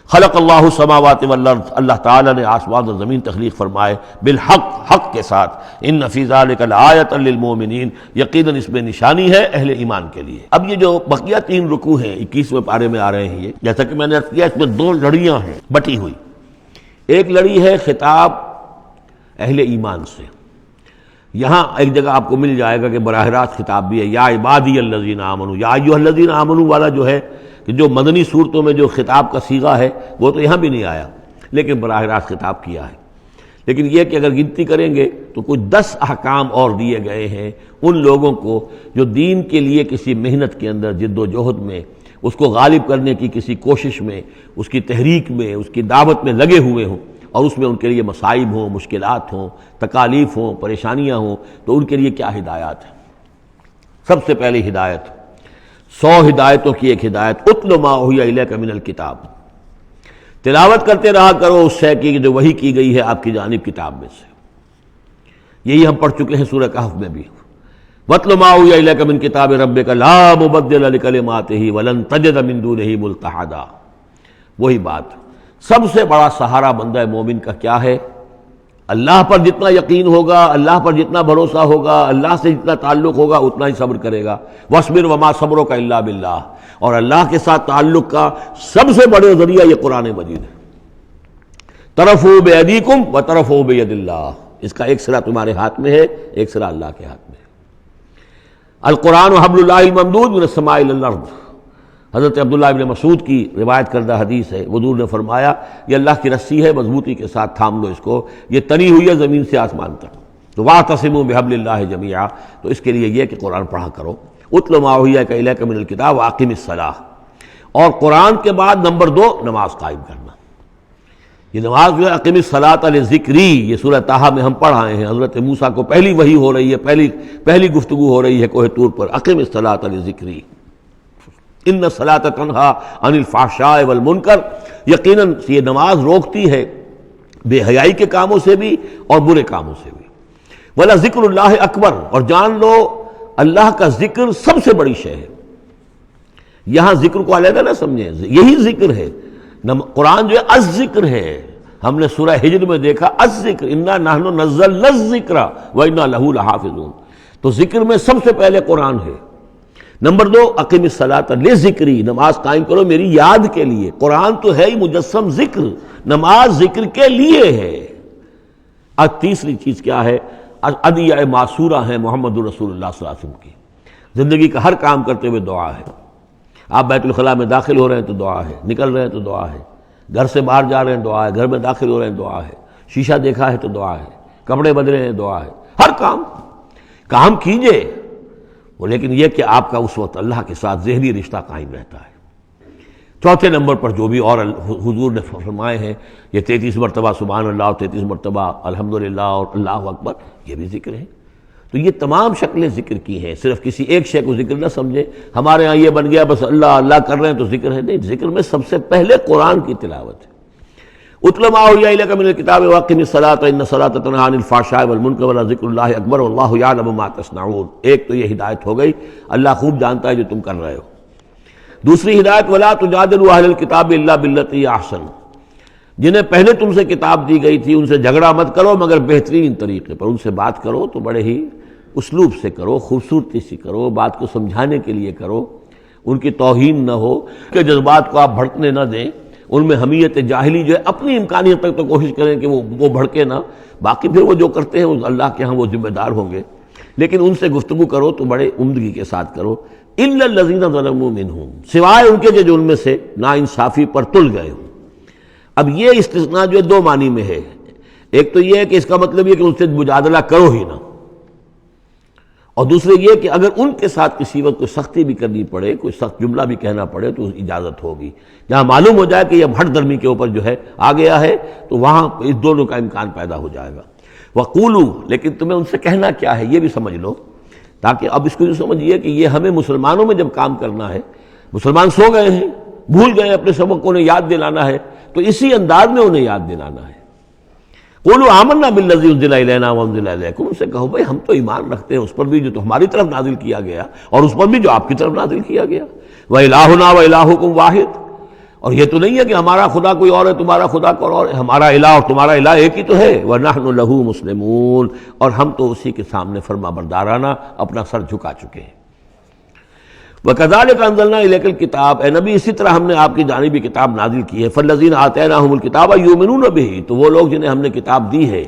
خلق اللہ السماوات والارض، اللہ تعالیٰ نے آسمان اور زمین تخلیق فرمائے بالحق، حق کے ساتھ۔ ان فی ذلک لآیۃ للمؤمنین، یقیناً اس میں نشانی ہے اہل ایمان کے لیے۔ اب یہ جو بقیہ 3 رکوع ہیں 21ویں پارے میں آ رہے ہیں، یہ جیسا کہ میں نے عرض کیا اس میں 2 لڑیاں ہیں بٹی ہوئی۔ ایک لڑی ہے خطاب اہل ایمان سے، یہاں ایک جگہ آپ کو مل جائے گا کہ براہ راست خطاب بھی ہے، یا عبادی الذین آمنوا، یا ایھا الذین آمنوا والا جو ہے کہ جو مدنی صورتوں میں جو خطاب کا صیغہ ہے وہ تو یہاں بھی نہیں آیا، لیکن براہ راست خطاب کیا ہے۔ لیکن یہ کہ اگر گنتی کریں گے تو کچھ 10 احکام اور دیے گئے ہیں ان لوگوں کو جو دین کے لیے کسی محنت کے اندر جد و جہد میں، اس کو غالب کرنے کی کسی کوشش میں، اس کی تحریک میں، اس کی دعوت میں لگے ہوئے ہوں، اور اس میں ان کے لیے مصائب ہوں، مشکلات ہوں، تکالیف ہوں، پریشانیاں ہوں، تو ان کے لیے کیا ہدایات ہیں۔ سب سے پہلی ہدایت 100 ہدایتوں کی ایک ہدایت، اتل ما اوحی الیک من الکتاب، تلاوت کرتے رہا کرو اس شے کی جو وحی کی گئی ہے آپ کی جانب کتاب میں سے۔ یہی ہم پڑھ چکے ہیں سورہ کہف میں بھی، واتل ما اوحی الیک من کتاب ربک لا مبدل لکلماتہ ولن تجد من دونہ ملتحدا۔ وہی بات، سب سے بڑا سہارا بندہ مومن کا کیا ہے؟ اللہ پر جتنا یقین ہوگا، اللہ پر جتنا بھروسہ ہوگا، اللہ سے جتنا تعلق ہوگا اتنا ہی صبر کرے گا۔ وَاصْبِرْ وَمَا صَبْرُكَ إِلَّا بِاللَّهِ، اور اللہ کے ساتھ تعلق کا سب سے بڑے ذریعہ یہ قرآن مجید ہے۔ طرفوا بِأَيْدِيكُمْ وَطَرَفُوا بِيَدِ اللَّهِ، اس کا ایک سرا تمہارے ہاتھ میں ہے، ایک سرا اللہ کے ہاتھ میں ہے۔ القرآن حبل اللہ الممدود من السماء إلى الأرض، حضرت عبداللہ ابن مسعود کی روایت کردہ حدیث ہے، حضور نے فرمایا یہ اللہ کی رسی ہے، مضبوطی کے ساتھ تھام لو اس کو، یہ تنی ہوئی ہے زمین سے آسمان تک۔ تو واعتصموا بحبل اللہ جمیعا، تو اس کے لیے یہ کہ قرآن پڑھا کرو۔ اتل ما اوحی الیک من الکتاب واقم الصلاۃ، اور قرآن کے بعد نمبر 2 نماز قائم کرنا۔ یہ نماز جو ہے اقم الصلاۃ لذکری، یہ سورہ طٰہٰ میں ہم پڑھ آئے ہیں، حضرت موسیٰ کو پہلی وحی ہو رہی ہے، پہلی گفتگو ہو رہی ہے کوہ طور پر، اقم الصلاۃ لذکری ان الصلاۃ تنہی عن الفحشاء والمنکر، یقیناً یہ نماز روکتی ہے بے حیائی کے کاموں سے بھی اور برے کاموں سے بھی۔ وَلَذِكْرُ اللَّهِ اکبر، اور جان لو اللہ کا ذکر سب سے بڑی شے ہے۔ یہاں ذکر کو علیحدہ نہ سمجھیں، یہی ذکر ہے۔ قرآن جو ہے الذکر ہے، ہم نے سورہ ہجر میں دیکھا الذکر، انا نحن نزلنا الذکر وانا لہ لحافظون، تو ذکر میں سب سے پہلے قرآن ہے۔ نمبر 2 اقم الصلاۃ لذکری، نماز قائم کرو میری یاد کے لیے۔ قرآن تو ہے ہی مجسم ذکر، نماز ذکر کے لیے ہے۔ اب تیسری چیز کیا ہے؟ ادعیہ معصورہ ہیں محمد رسول اللہ صلی اللہ علیہ وسلم کی، زندگی کا ہر کام کرتے ہوئے دعا ہے۔ آپ بیت الخلاء میں داخل ہو رہے ہیں تو دعا ہے، نکل رہے ہیں تو دعا ہے، گھر سے باہر جا رہے ہیں دعا ہے، گھر میں داخل ہو رہے ہیں دعا ہے، شیشہ دیکھا ہے تو دعا ہے، کپڑے بدلے ہیں دعا ہے، ہر کام کیجئے، لیکن یہ کہ آپ کا اس وقت اللہ کے ساتھ ذہنی رشتہ قائم رہتا ہے۔ چوتھے نمبر پر جو بھی اور حضور نے فرمائے ہیں، یہ 33 مرتبہ سبحان اللہ اور 33 مرتبہ الحمدللہ اور اللہ اکبر، یہ بھی ذکر ہے۔ تو یہ تمام شکلیں ذکر کی ہیں، صرف کسی ایک شے کو ذکر نہ سمجھے ہمارے ہاں یہ بن گیا بس اللہ اللہ کر رہے ہیں تو ذکر ہے، نہیں، ذکر میں سب سے پہلے قرآن کی تلاوت ہے۔ اتل ما اوحی الیک من الکتاب واقم الصلاۃ ان الصلاۃ تنہی عن الفحشاء والمنکر ولذکر اللہ اکبر واللہ یعلم ما تصنعون۔ ایک تو یہ ہدایت ہو گئی، اللہ خوب جانتا ہے جو تم کر رہے ہو۔ دوسری ہدایت ولا تجادلوا اہل الکتاب الا باللتی احسن، جنہیں پہلے تم سے کتاب دی گئی تھی ان سے جھگڑا مت کرو مگر بہترین طریقے پر، ان سے بات کرو تو بڑے ہی اسلوب سے کرو، خوبصورتی سے کرو، بات کو سمجھانے کے لیے کرو، ان کی توہین نہ ہو کہ جذبات کو آپ بھڑکنے نہ دیں، ان میں حمیت جاہلی جو ہے اپنی امکانیت تک تو کوشش کریں کہ وہ بھڑکے نہ، باقی پھر وہ جو کرتے ہیں اللہ کے ہاں وہ ذمہ دار ہوں گے، لیکن ان سے گفتگو کرو تو بڑے عمدگی کے ساتھ کرو۔ الا الذین ظلموا منہم، سوائے ان کے جو ان میں سے ناانصافی پر تل گئے ہوں۔ اب یہ استثناء جو ہے دو معنی میں ہے، ایک تو یہ ہے کہ اس کا مطلب یہ کہ ان سے مجادلہ کرو ہی نہ، اور دوسرے یہ کہ اگر ان کے ساتھ کسی وقت کوئی سختی بھی کرنی پڑے، کوئی سخت جملہ بھی کہنا پڑے تو اجازت ہوگی، جہاں معلوم ہو جائے کہ یہ ہٹ درمی کے اوپر جو ہے آ گیا ہے تو وہاں اس دونوں کا امکان پیدا ہو جائے گا۔ وَقُولُوا، لیکن تمہیں ان سے کہنا کیا ہے یہ بھی سمجھ لو، تاکہ اب اس کو یہ سمجھیے کہ یہ ہمیں مسلمانوں میں جب کام کرنا ہے، مسلمان سو گئے ہیں، بھول گئے اپنے سبق کو، انہیں یاد دلانا ہے تو اسی انداز میں انہیں یاد دلانا ہے۔ قولوا آمنا بالذی انزل الینا وانزل الیکم، ان سے کہو بھائی ہم تو ایمان رکھتے ہیں اس پر بھی جو تمہاری طرف نازل کیا گیا اور اس پر بھی جو آپ کی طرف نازل کیا گیا۔ وَإِلٰہُنَا وَإِلٰہُکُمْ وَاحِدٌ، اور یہ تو نہیں ہے کہ ہمارا خدا کوئی اور ہے تمہارا خدا کوئی اور ہے، ہمارا الہ اور تمہارا الہ ایک ہی تو ہے۔ وَنَحْنُ لَهُ مُسْلِمُونَ، اور ہم تو اسی کے سامنے فرما بردارانہ اپنا سر جھکا چکے ہیں۔ وَكَذَلِكَ أَنزَلْنَا إِلَيْكَ الْكِتَابَ، اے نبی اسی طرح ہم نے آپ کی جانب بھی کتاب نازل کی ہے۔ فَالَّذِينَ آتَيْنَاهُمُ الْكِتَابَ يُؤْمِنُونَ بِهِ، تو وہ لوگ جنہیں ہم نے کتاب دی ہے،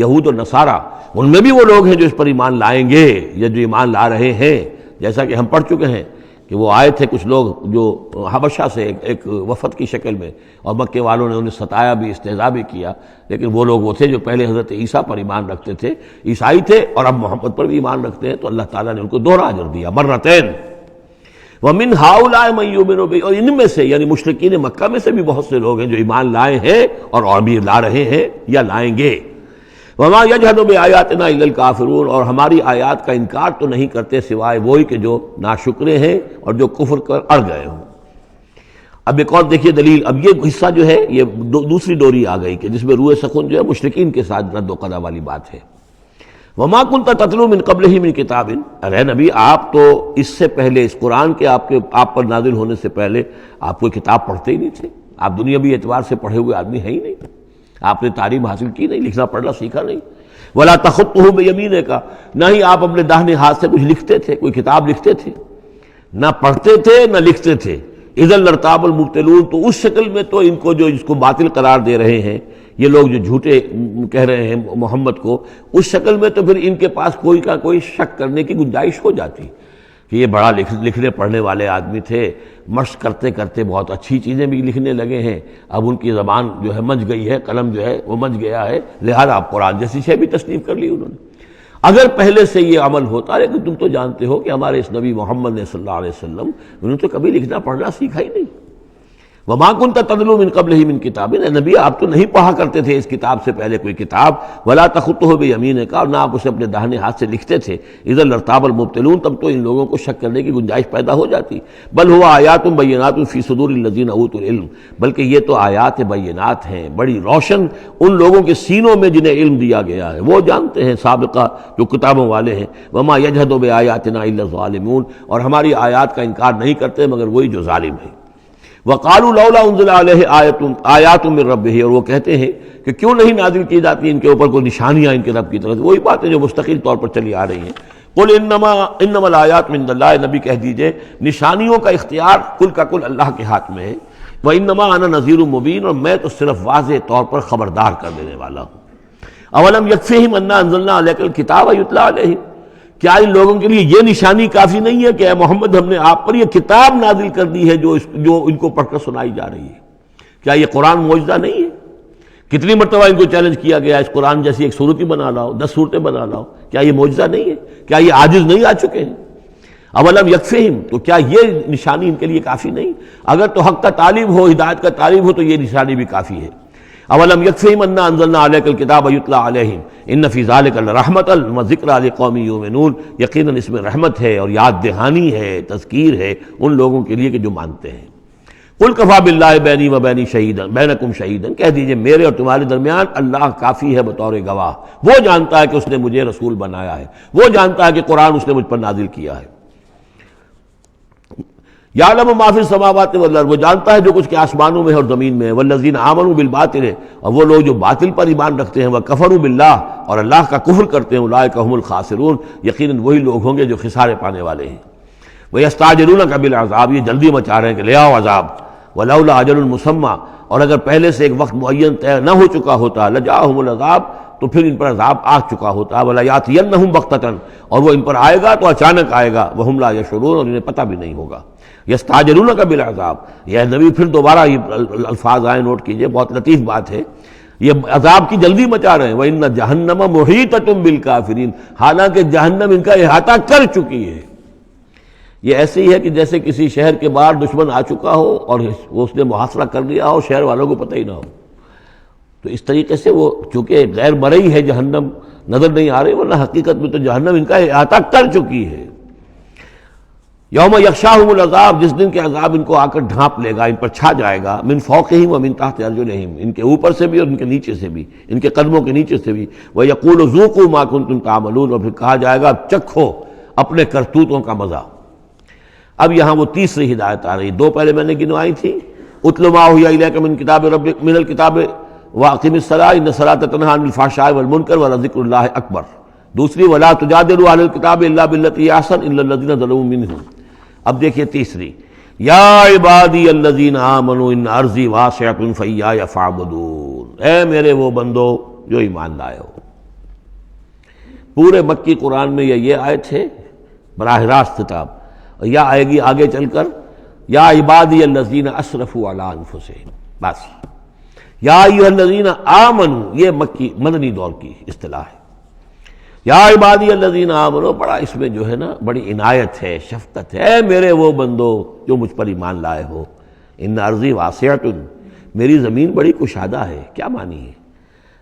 یہود اور نصارہ، ان میں بھی وہ لوگ ہیں جو اس پر ایمان لائیں گے یا جو ایمان لا رہے ہیں، جیسا کہ ہم پڑھ چکے ہیں کہ وہ آئے تھے کچھ لوگ جو حبشہ سے ایک وفد کی شکل میں، اور مکے والوں نے انہیں ستایا بھی، استہزاء بھی کیا، لیکن وہ لوگ وہ تھے جو پہلے حضرت عیسیٰ پر ایمان رکھتے تھے، عیسائی تھے، اور اب محمد پر بھی ایمان رکھتے ہیں، تو اللہ تعالیٰ نے ان کو دوہرا اجر دیا، مرتين۔ وَمِنْ هَؤُلَاءِ مَن يُؤْمِنُ بِهِ، اور ان میں سے یعنی مشرکین مکہ میں سے بھی بہت سے لوگ ہیں جو ایمان لائے ہیں اور ابھی لا رہے ہیں یا لائیں گے۔ وَمَا يَجْحَدُ بِآيَاتِنَا إِلَّا الْكَافِرُونَ، اور ہماری آیات کا انکار تو نہیں کرتے سوائے وہی کہ جو ناشکرے ہیں اور جو کفر کر اڑ گئے ہوں۔ اب ایک اور دیکھیے دلیل، اب یہ حصہ جو ہے یہ دوسری ڈوری آ گئی کہ جس میں روئے سخن جو ہے مشرکین کے ساتھ رد و قضا والی بات ہے۔ وَمَا كُنْتَ تَتْلُو مِن قَبْلِهِ مِن كِتَابٍ، ارے نبی آپ تو اس سے پہلے، اس قرآن کے آپ پر نازل ہونے سے پہلے آپ کوئی کتاب پڑھتے ہی نہیں تھے، آپ دنیاوی اعتبار سے پڑھے ہوئے آدمی ہیں ہی نہیں، آپ نے تعلیم حاصل کی نہیں، لکھنا پڑھنا سیکھا نہیں۔ وَلَا تَخُطُّهُ بِيَمِينِكَ، نہ ہی آپ اپنے داہنے ہاتھ سے کچھ لکھتے تھے، کوئی کتاب لکھتے تھے، نہ پڑھتے تھے نہ لکھتے تھے۔ اِذًا لَارْتَابَ الْمُبْطِلُونَ، تو اس شکل میں تو ان کو جو اس کو باطل قرار دے رہے ہیں یہ لوگ جو جھوٹے کہہ رہے ہیں محمد کو، اس شکل میں تو پھر ان کے پاس کوئی کا کوئی شک کرنے کی گنجائش ہو جاتی کہ یہ بڑا لکھنے پڑھنے والے آدمی تھے، مشق کرتے کرتے بہت اچھی چیزیں بھی لکھنے لگے ہیں، اب ان کی زبان جو ہے مچ گئی ہے، قلم جو ہے وہ مچ گیا ہے، لہذا اب قرآن جیسی شے بھی تصنیف کر لی انہوں نے۔ اگر پہلے سے یہ عمل ہوتا، لیکن تم تو جانتے ہو کہ ہمارے اس نبی محمد نے صلی اللہ علیہ وسلم انہوں نے تو کبھی لکھنا پڑھنا سیکھا ہی نہیں۔ وَمَا كُنْتَ تَتْلُو مِن قَبْلِهِ مِن كِتَابٍ، اے نبی آپ تو نہیں پڑھا کرتے تھے اس کتاب سے پہلے کوئی کتاب۔ وَلَا تَخُطُّهُ بِيَمِينِكَ، اور نہ آپ اسے اپنے داہنے ہاتھ سے لکھتے تھے۔ اِذًا لَارْتَابَ الْمُبْطِلُونَ، تب تو ان لوگوں کو شک کرنے کی گنجائش پیدا ہو جاتی۔ بل هُوَ آیاتٌ بَيِّنَاتٌ فِي صُدُورِ الَّذِينَ أُوتُوا الْعِلْمَ، بلکہ یہ تو آیات بینات ہیں، بڑی روشن ان لوگوں کے سینوں میں جنہیں علم دیا گیا ہے، وہ جانتے ہیں سابقہ جو کتابوں والے ہیں۔ وَمَا يَجْحَدُ بِآيَاتِنَا إِلَّا الظَّالِمُونَ، اور ہماری آیات کا انکار نہیں کرتے مگر وہی جو ظالم ہیں۔ وَقَالُوا لَوْلَا أُنزِلَ عَلَيْهِ آیَاتٌ مِّن رَّبِّهِ، اور وہ کہتے ہیں کہ کیوں نہیں نازل کی جاتی ان کے اوپر کوئی نشانیاں ان کے رب کی طرف سے، وہی باتیں جو مستقل طور پر چلی آ رہی ہیں۔ قُلْ إِنَّمَا الْآيَاتُ مِنْ اللَّهِ، نبی کہہ دیجئے نشانیوں کا اختیار کل کا کل اللہ کے ہاتھ میں ہے۔ وَإِنَّمَا أَنَا نَذِيرٌ مُّبِينٌ، اور میں تو صرف واضح طور پر خبردار کر دینے والا ہوں۔ أَوَلَمْ يَكْفِهِمْ أَنَّا أَنزَلْنَا عَلَيْكَ الْكِتَابَ يُتْلَىٰ عَلَيْهِمْ، کیا ان لوگوں کے لیے یہ نشانی کافی نہیں ہے کہ اے محمد ہم نے آپ پر یہ کتاب نازل کر دی ہے جو ان کو پڑھ کر سنائی جا رہی ہے؟ کیا یہ قرآن معجزہ نہیں ہے؟ کتنی مرتبہ ان کو چیلنج کیا گیا اس قرآن جیسی ایک صورت ہی بنا لاؤ، 10 صورتیں بنا لاؤ، کیا یہ معجزہ نہیں ہے؟ کیا یہ عاجز نہیں آ چکے ہیں؟ اولم یکفہم، تو کیا یہ نشانی ان کے لیے کافی نہیں؟ اگر تو حق کا طالب ہو، ہدایت کا طالب ہو تو یہ نشانی بھی کافی ہے۔ اولم یکفہم انا انزلنا علیک الکتاب یتلی علیہم ان فی ذلک لرحمۃ وذکری لقوم یؤمنون، یقیناً اس میں رحمت ہے اور یاد دہانی ہے، تذکیر ہے ان لوگوں کے لیے کہ جو مانتے ہیں۔ قل کفی باللہ بینی و بین شہیدا بینکم شہیدا، کہہ دیجئے میرے اور تمہارے درمیان اللہ کافی ہے بطور گواہ، وہ جانتا ہے کہ اس نے مجھے رسول بنایا ہے، وہ جانتا ہے کہ قرآن اس نے مجھ پر نازل کیا ہے۔ یعلم ما فی السماوات والارض، وہ جانتا ہے جو کچھ کہ آسمانوں میں ہے اور زمین میں ہے، والذین آمنوا بالباطل، اور وہ لوگ جو باطل پر ایمان رکھتے ہیں، وکفروا باللہ، اور اللہ کا کفر کرتے ہیں، اولئک هم الخاسرون، یقیناً وہی لوگ ہوں گے جو خسارے پانے والے ہیں۔ وَيَسْتَعْجِلُونَكَ بِالْعَذَابِ، یہ جلدی مچا رہے ہیں کہ لے آؤ عذاب، وَلَوْلَا أَجَلٌ مُّسَمًّى، اور اگر پہلے سے ایک وقت معین طے نہ ہو چکا ہوتا، لَجَاءَهُمُ الْعَذَابُ، تو پھر ان پر عذاب آ چکا ہوتا، وَلَيَأْتِيَنَّهُمْ بَغْتَةً، اور وہ ان پر آئے گا تو اچانک آئے گا، وَهُمْ لَا يَشْعُرُونَ، اور انہیں پتہ بھی نہیں ہوگا۔ یستعجلونک بالعذاب، یہ نبی پھر دوبارہ یہ الفاظ آئے، نوٹ کیجئے، بہت لطیف بات ہے، یہ عذاب کی جلدی مچا رہے ہیں۔ وَإِنَّ جَهَنَّمَ مُحِيطَةٌ بِالْكَافِرِينَ، حالانکہ جہنم ان کا احاطہ کر چکی ہے۔ یہ ایسے ہی ہے کہ جیسے کسی شہر کے باہر دشمن آ چکا ہو اور اس نے محاصرہ کر لیا ہو، شہر والوں کو پتہ ہی نہ ہو۔ تو اس طریقے سے وہ چونکہ غیر مرئی ہے جہنم، نظر نہیں آ رہی، ورنہ حقیقت میں تو جہنم ان کا احاطہ کر چکی ہے۔ یوم یغشاہم العذاب، جس دن کے عذاب ان کو آ کر ڈھانپ لے گا، ان پر چھا جائے گا، من فوقہم ومن تحت ارجلہم، ان کے اوپر سے بھی اور ان کے نیچے سے بھی، ان کے قدموں کے نیچے سے بھی۔ ویقول ذوقوا ما کنتم تعملون، اور پھر کہا جائے گا چکھو اپنے کرتوتوں کا مزہ۔ اب یہاں وہ تیسری ہدایت آ رہی، دو پہلے میں نے گنوائی تھی، اتل ما اوحی الیک من کتاب ربک، من الکتاب واقم الصلاۃ ان الصلاۃ تنہی عن الفحشاء والمنکر ولذکر اللہ اکبر۔ دوسری ولا تجادلوا اہل الکتاب الا بالتی احسن الا الذین ظلموا منہم۔ اب دیکھیے تیسری، یا عبادی الذین آمنوا ان ارضی واسعۃ فایایا فاعبدون، اے میرے وہ بندو جو ایمان لائے ہو۔ پورے مکی قرآن میں یہ آیت ہے براہ راست خطاب، اور یا آئے گی آگے چل کر یا عبادی الذین اسرفوا علی انفسہم، بس یا ایھا الذین آمنوا، یہ مکی مدنی دور کی اصطلاح ہے۔ یا عبادی الذین آمنوا، بڑا اس میں جو ہے نا بڑی عنایت ہے، شفقت ہے، اے میرے وہ بندو جو مجھ پر ایمان لائے ہو، ان ارضی واسعۃ، میری زمین بڑی کشادہ ہے۔ کیا معنی ہے؟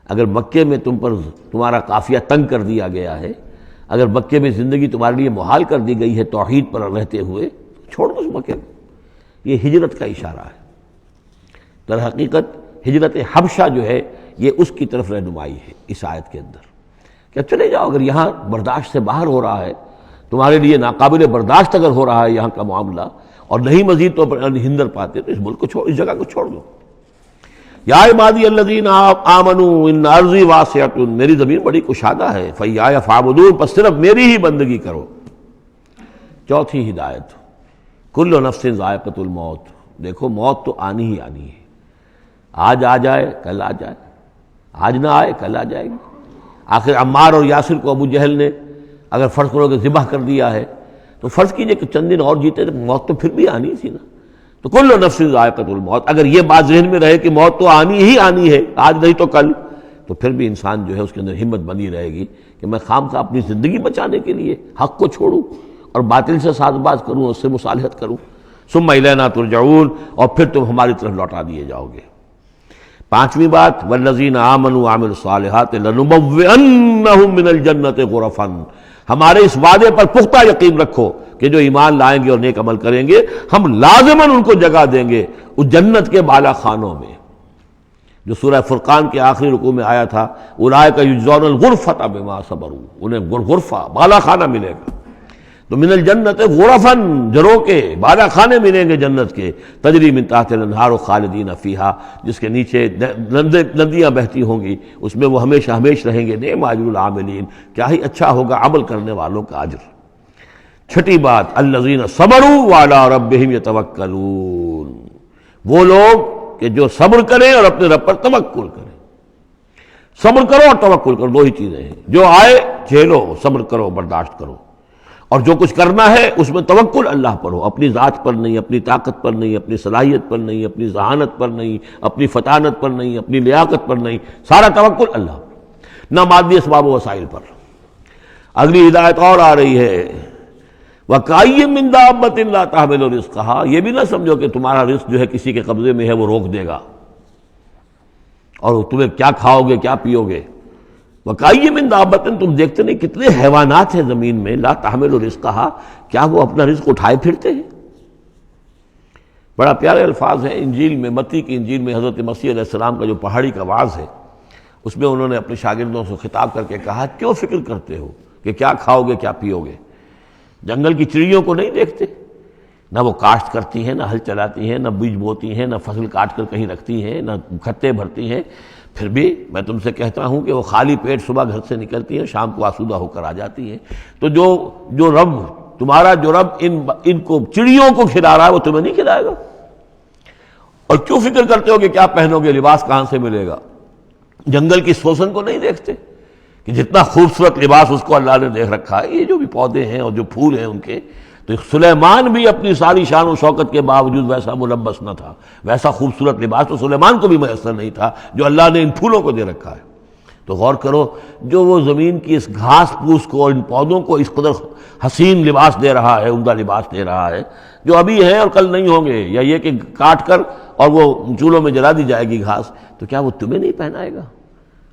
اگر مکے میں تم پر تمہارا قافیہ تنگ کر دیا گیا ہے، اگر مکے میں زندگی تمہارے لیے محال کر دی گئی ہے توحید پر رہتے ہوئے، چھوڑ دو اس مکے کو۔ یہ ہجرت کا اشارہ ہے، در حقیقت ہجرت حبشہ جو ہے یہ اس کی طرف رہنمائی ہے اس آیت کے اندر، کہ چلے جاؤ، اگر یہاں برداشت سے باہر ہو رہا ہے، تمہارے لیے ناقابل برداشت اگر ہو رہا ہے یہاں کا معاملہ، اور نہیں مزید تو ہندر پاتے، تو اس ملک کو چھوڑ، اس جگہ کو چھوڑ دو۔ یا عبادی الذین آمنوا ان ارضی واسعۃ، میری زمین بڑی کشادہ ہے، فایایا فاعبدون، پس صرف میری ہی بندگی کرو۔ چوتھی ہدایت، کل نفس ذائقۃ الموت، دیکھو موت تو آنی ہی آنی ہے، آج آ جائے کل آ جائے، آج نہ آئے کل آ جائے گی۔ آخر عمار اور یاسر کو ابو جہل نے اگر فرض کرو کہ ذبح کر دیا ہے، تو فرض کیجئے کہ چند دن اور جیتے تو موت تو پھر بھی آنی تھی نا۔ تو کل نفس ذائقۃ الموت، اگر یہ بات ذہن میں رہے کہ موت تو آنی ہی آنی ہے، آج نہیں تو کل، تو پھر بھی انسان جو ہے اس کے اندر ہمت بنی رہے گی کہ میں خامخواہ اپنی زندگی بچانے کے لیے حق کو چھوڑوں اور باطل سے ساز باز کروں، اس سے مصالحت کروں۔ ثم الینا ترجعون، اور پھر تم ہماری طرف لوٹا دیے جاؤ گے۔ پانچویں بات، والذین آمنوا وعملوا الصالحات لنبوئنہم من الجنۃ غرفا، ہمارے اس وعدے پر پختہ یقین رکھو کہ جو ایمان لائیں گے اور نیک عمل کریں گے، ہم لازماً ان کو جگہ دیں گے اس جنت کے بالا خانوں میں، جو سورہ فرقان کے آخری رکوع میں آیا تھا، اولئک یجزون الغرفۃ بما صبروا، انہیں غرفہ بالا خانہ ملے گا۔ تو من الجنت غرفاً، جروں کے بالا خانے ملیں گے جنت کے، تجری من تحت الانہار خالدین فیہا، جس کے نیچے ندیاں بہتی ہوں گی، اس میں وہ ہمیشہ ہمیشہ رہیں گے۔ نعم اجر العاملین، کیا ہی اچھا ہوگا عمل کرنے والوں کا اجر۔ چھٹی بات، الذین صبروا وعلی ربہم یتوکلون، وہ لوگ کہ جو صبر کریں اور اپنے رب پر توکل کریں۔ صبر کرو اور توکل کرو، دو ہی چیزیں ہیں، جو آئے جھیلو، صبر کرو، برداشت کرو، اور جو کچھ کرنا ہے اس میں توکل اللہ پر ہو، اپنی ذات پر نہیں، اپنی طاقت پر نہیں، اپنی صلاحیت پر نہیں، اپنی ذہانت پر نہیں، اپنی فطانت پر نہیں، اپنی لیاقت پر نہیں، سارا توکل اللہ پر، نہ مادی اسباب و وسائل پر۔ اگلی ہدایت اور آ رہی ہے، وَكَأَيٍّ مِّن دَابَّةٍ لَّا تَحْمِلُ رِزْقَهَا، یہ بھی نہ سمجھو کہ تمہارا رزق جو ہے کسی کے قبضے میں ہے وہ روک دے گا، اور تمہیں کیا کھاؤ گے کیا پیو گے۔ وَكَأَيٍّ مِّن دَابَّةٍ، تم دیکھتے نہیں کتنے حیوانات ہیں زمین میں، لا تحمل رزقها، کیا وہ اپنا رزق اٹھائے پھرتے ہیں؟ بڑا پیارے الفاظ ہیں انجیل میں، متی کی انجیل میں حضرت مسیح علیہ السلام کا جو پہاڑی کا وعظ ہے، اس میں انہوں نے اپنے شاگردوں سے خطاب کر کے کہا، کیوں فکر کرتے ہو کہ کیا کھاؤ گے کیا پیو گے؟ جنگل کی چڑیوں کو نہیں دیکھتے نہ وہ کاشت کرتی ہیں، نہ ہل چلاتی ہیں، نہ بیج بوتی ہیں، نہ فصل کاٹ کر کہیں رکھتی ہیں، نہ کھتے بھرتی ہیں، پھر بھی میں تم سے کہتا ہوں کہ وہ خالی پیٹ صبح گھر سے نکلتی ہیں، شام کو آسودہ ہو کر آ جاتی ہیں۔ تو جو رب تمہارا جو رب ان کو چڑیوں کو کھلا رہا ہے وہ تمہیں نہیں کھلائے گا؟ اور کیوں فکر کرتے ہو کہ کیا پہنو گے، لباس کہاں سے ملے گا؟ جنگل کی سوسن کو نہیں دیکھتے کہ جتنا خوبصورت لباس اس کو اللہ نے دیکھ رکھا ہے؟ یہ جو بھی پودے ہیں اور جو پھول ہیں ان کے، تو سلیمان بھی اپنی ساری شان و شوکت کے باوجود ویسا ملبس نہ تھا، ویسا خوبصورت لباس تو سلیمان کو بھی میسر نہیں تھا جو اللہ نے ان پھولوں کو دے رکھا ہے۔ تو غور کرو، جو وہ زمین کی اس گھاس پھوس کو اور ان پودوں کو اس قدر حسین لباس دے رہا ہے، عمدہ لباس دے رہا ہے، جو ابھی ہیں اور کل نہیں ہوں گے، یا یہ کہ کاٹ کر اور وہ چولہوں میں جلا دی جائے گی گھاس، تو کیا وہ تمہیں نہیں پہنائے گا؟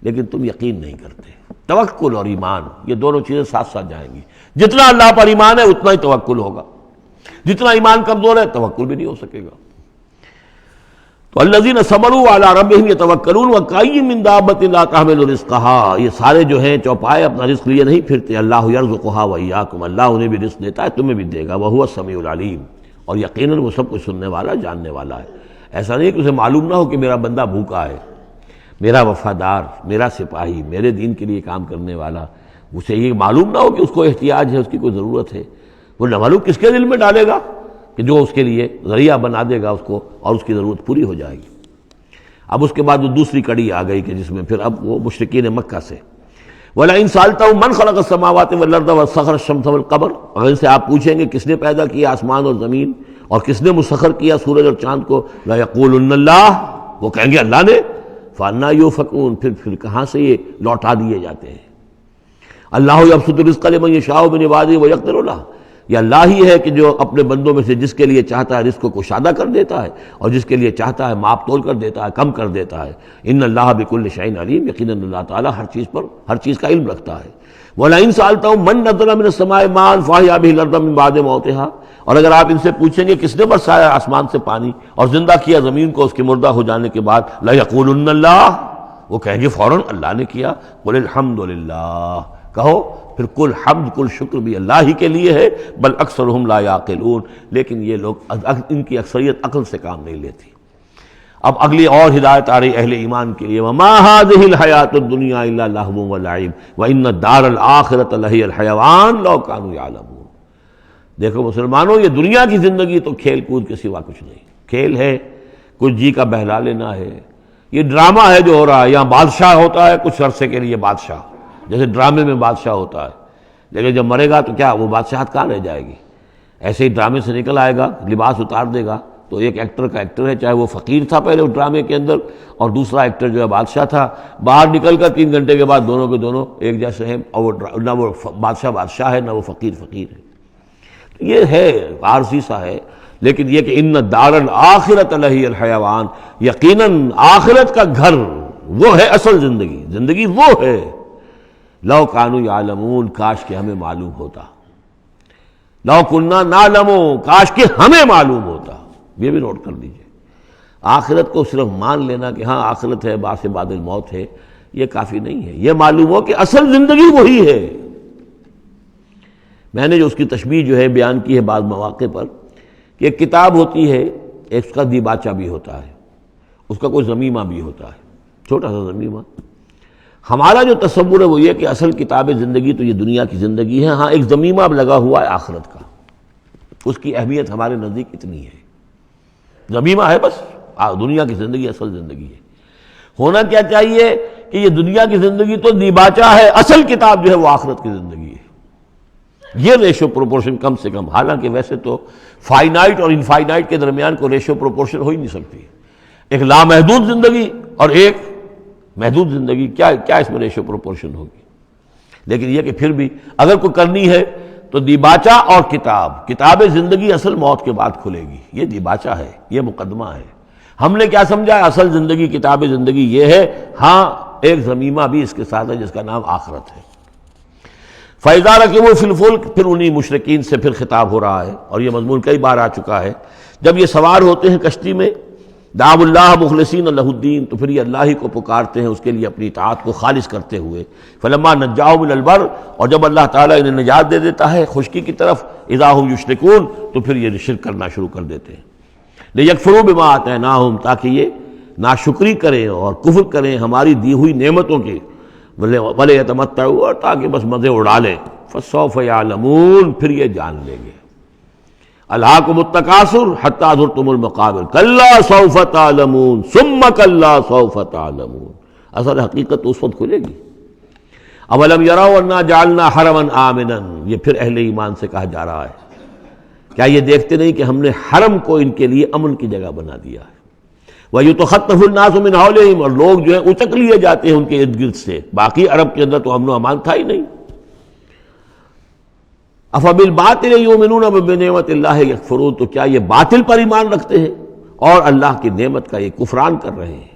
لیکن تم یقین نہیں کرتے۔ توکل اور ایمان، یہ دونوں چیزیں ساتھ ساتھ جائیں گی۔ جتنا اللہ پر ایمان ہے اتنا ہی توکل ہوگا، جتنا ایمان کمزور ہے توکل بھی نہیں ہو سکے گا۔ تو الذین صبروا علی ربہم یتوکلون وکأی من دابۃ لا تحمل رزقها، یہ سارے جو ہیں چوپائے اپنا رزق لیے نہیں پھرتے، اللہ یرزقها وایاکم، اللہ انہیں بھی رزق دیتا ہے، تمہیں بھی دے گا، وہو السمیع العلیم، اور یقیناً وہ سب کچھ سننے والا جاننے والا ہے۔ ایسا نہیں کہ اسے معلوم نہ ہو کہ میرا بندہ بھوکا ہے، میرا وفادار، میرا سپاہی، میرے دین کے لیے کام کرنے والا، اسے یہ معلوم نہ ہو کہ اس کو احتیاج ہے، اس کی کوئی ضرورت ہے۔ وہ نہ معلوم کس کے دل میں ڈالے گا کہ جو اس کے لیے ذریعہ بنا دے گا اس کو، اور اس کی ضرورت پوری ہو جائے گی۔ اب اس کے بعد وہ دوسری کڑی آ گئی کہ جس میں پھر اب وہ مشرکین مکہ سے وَلَئِن سَأَلْتَهُم مَّن خَلَقَ السَّمَاوَاتِ وَالْأَرْضَ وَسَخَّرَ الشَّمْسَ وَالْقَمَرَ، اگر ان سے آپ پوچھیں گے کس نے پیدا کیا آسمان اور زمین اور کس نے مسخر کیا سورج اور چاند کو، لَيَقُولُنَّ اللَّهُ، وہ کہیں گے اللہ نے، فَأَنَّىٰ يُؤْفَكُونَ، پھر کہاں سے یہ لوٹا دیے جاتے ہیں۔ اللہ یبسط الرزق لمن یشاء من عبادہ ویقدر لہ، یہ اللہ ہی ہے کہ جو اپنے بندوں میں سے جس کے لیے چاہتا ہے رزق کو کشادہ کر دیتا ہے، اور جس کے لیے چاہتا ہے ماپ تول کر دیتا ہے، کم کر دیتا ہے۔ ان اللہ بکل شیء علیم، یقیناً اللہ تعالیٰ ہر چیز کا علم رکھتا ہے۔ وَلَئِن سَأَلْتَهُم مَّن نَّزَّلَ مِنَ السَّمَاءِ مَاءً فَأَحْيَا بِهِ الْأَرْضَ مِن بَعْدِ مَوْتِهَا، اور اگر آپ ان سے پوچھیں گے کس نے برسایا آسمان سے پانی اور زندہ کیا زمین کو اس کے مردہ ہو جانے کے بعد، لَيَقُولُنَّ اللَّهُ، وہ کہیں گے فوراً اللہ نے کیا۔ قُلِ الْحَمْدُ لِلَّهِ، کہو پھر کل حمد کل شکر بھی اللہ ہی کے لیے ہے، بل اکثرہم لا یعقلون، لیکن یہ لوگ، ان کی اکثریت عقل سے کام نہیں لیتی۔ اب اگلی اور ہدایت آ رہی اہل ایمان کے لیے، وما هذه الحیاۃ الدنیا الا لہو ولعب وان الدار الآخرۃ لہی الحیوان لو کانوا یعلمون۔ دیکھو مسلمانوں، یہ دنیا کی زندگی تو کھیل کود کے سوا کچھ نہیں، کھیل ہے، کچھ جی کا بہلا لینا ہے، یہ ڈرامہ ہے جو ہو رہا ہے۔ یہاں بادشاہ ہوتا ہے کچھ عرصے کے لیے، بادشاہ جیسے ڈرامے میں بادشاہ ہوتا ہے، لیکن جب مرے گا تو کیا وہ بادشاہت کہاں رہ جائے گی؟ ایسے ہی ڈرامے سے نکل آئے گا، لباس اتار دے گا تو ایک ایکٹر کا ایکٹر ہے، چاہے وہ فقیر تھا پہلے اس ڈرامے کے اندر، اور دوسرا ایکٹر جو ہے بادشاہ تھا، باہر نکل کر 3 گھنٹے کے بعد دونوں کے دونوں ایک جیسے ہیں، اور وہ نہ وہ بادشاہ ہے نہ وہ فقیر ہے۔ یہ ہے عارضی سا ہے، لیکن یہ کہ ان الدار الآخرۃ لہی الحیوان، یقیناً آخرت کا گھر وہ ہے اصل زندگی وہ ہے۔ لو کانوا یعلمون، کاش کہ ہمیں معلوم ہوتا، لو کنا نعلم، کاش کہ ہمیں معلوم ہوتا۔ یہ بھی نوٹ کر لیجئے، آخرت کو صرف مان لینا کہ ہاں آخرت ہے، بعد سے بعد الموت ہے، یہ کافی نہیں ہے۔ یہ معلوم ہو کہ اصل زندگی وہی ہے۔ میں نے جو اس کی تشبیہ جو ہے بیان کی ہے بعض مواقع پر، کہ ایک کتاب ہوتی ہے، اس کا دیباچہ بھی ہوتا ہے، اس کا کوئی ضمیمہ بھی ہوتا ہے، چھوٹا سا ضمیمہ۔ ہمارا جو تصور ہے وہ یہ کہ اصل کتاب زندگی تو یہ دنیا کی زندگی ہے، ہاں ایک ضمیمہ اب لگا ہوا ہے آخرت کا، اس کی اہمیت ہمارے نزدیک اتنی ہے۔ ضمیمہ ہے بس، دنیا کی زندگی اصل زندگی ہے۔ ہونا کیا چاہیے کہ یہ دنیا کی زندگی تو دیباچہ ہے، اصل کتاب جو ہے وہ آخرت کی زندگی ہے۔ یہ ریشو پروپورشن کم سے کم، حالانکہ ویسے تو فائنائٹ اور انفائنائٹ کے درمیان کوئی ریشو پروپورشن ہو ہی نہیں سکتی، ایک لامحدود زندگی اور ایک محدود زندگی، کیا اس میں ریشو پروپورشن ہوگی؟ لیکن یہ کہ پھر بھی اگر کوئی کرنی ہے تو دیباچہ اور کتاب زندگی اصل موت کے بعد کھلے گی، یہ دیباچہ ہے، یہ مقدمہ ہے۔ ہم نے کیا سمجھا ہے اصل زندگی کتاب زندگی یہ ہے، ہاں ایک ضمیمہ بھی اس کے ساتھ ہے جس کا نام آخرت ہے۔ فَإِذَا رَكِبُوا فِي الْفُلْكِ، پھر انہی مشرکین سے پھر خطاب ہو رہا ہے، اور یہ مضمون کئی بار آ چکا ہے۔ جب یہ سوار ہوتے ہیں کشتی میں، دعوا اللہ مخلصین لہ الدین، تو پھر یہ اللہ ہی کو پکارتے ہیں اس کے لیے اپنی اطاعت کو خالص کرتے ہوئے. فلما نجاہم الی البر، اور جب اللہ تعالیٰ انہیں نجات دے دیتا ہے خشکی کی طرف، اذا ہم یشرکون، تو پھر یہ شرک کرنا شروع کر دیتے ہیں. لیکفروا بما آتیناہم، تاکہ یہ ناشکری کریں اور کفر کریں ہماری دی ہوئی نعمتوں کی، ولیتمتعوا، اور تاکہ بس مزے اڑا لیں. فسوف یعلمون، پھر یہ جان لیں گے. الہاکم التکاثر حتی زرتم المقابر کلا سوف تعلمون ثم کلا سوف تعلمون. اصل حقیقت تو اس وقت کھلے گی. اولم یروا انا جعلنا حرما آمنا، یہ پھر اہل ایمان سے کہا جا رہا ہے، کیا یہ دیکھتے نہیں کہ ہم نے حرم کو ان کے لیے امن کی جگہ بنا دیا ہے. وَيُتَخَطَّفُ النَّاسُ مِنْ حَوْلِهِمْ، اور لوگ جو ہیں اچک لیے جاتے ہیں ان کے ارد گرد سے. باقی عرب کے اندر تو امن و امان تھا ہی نہیں. أَفَبِالْبَاطِلِ يُؤْمِنُونَ وَبِنِعْمَةِ اللَّهِ يَكْفُرُونَ، تو کیا یہ باطل پر ایمان رکھتے ہیں اور اللہ کی نعمت کا یہ کفران کر رہے ہیں.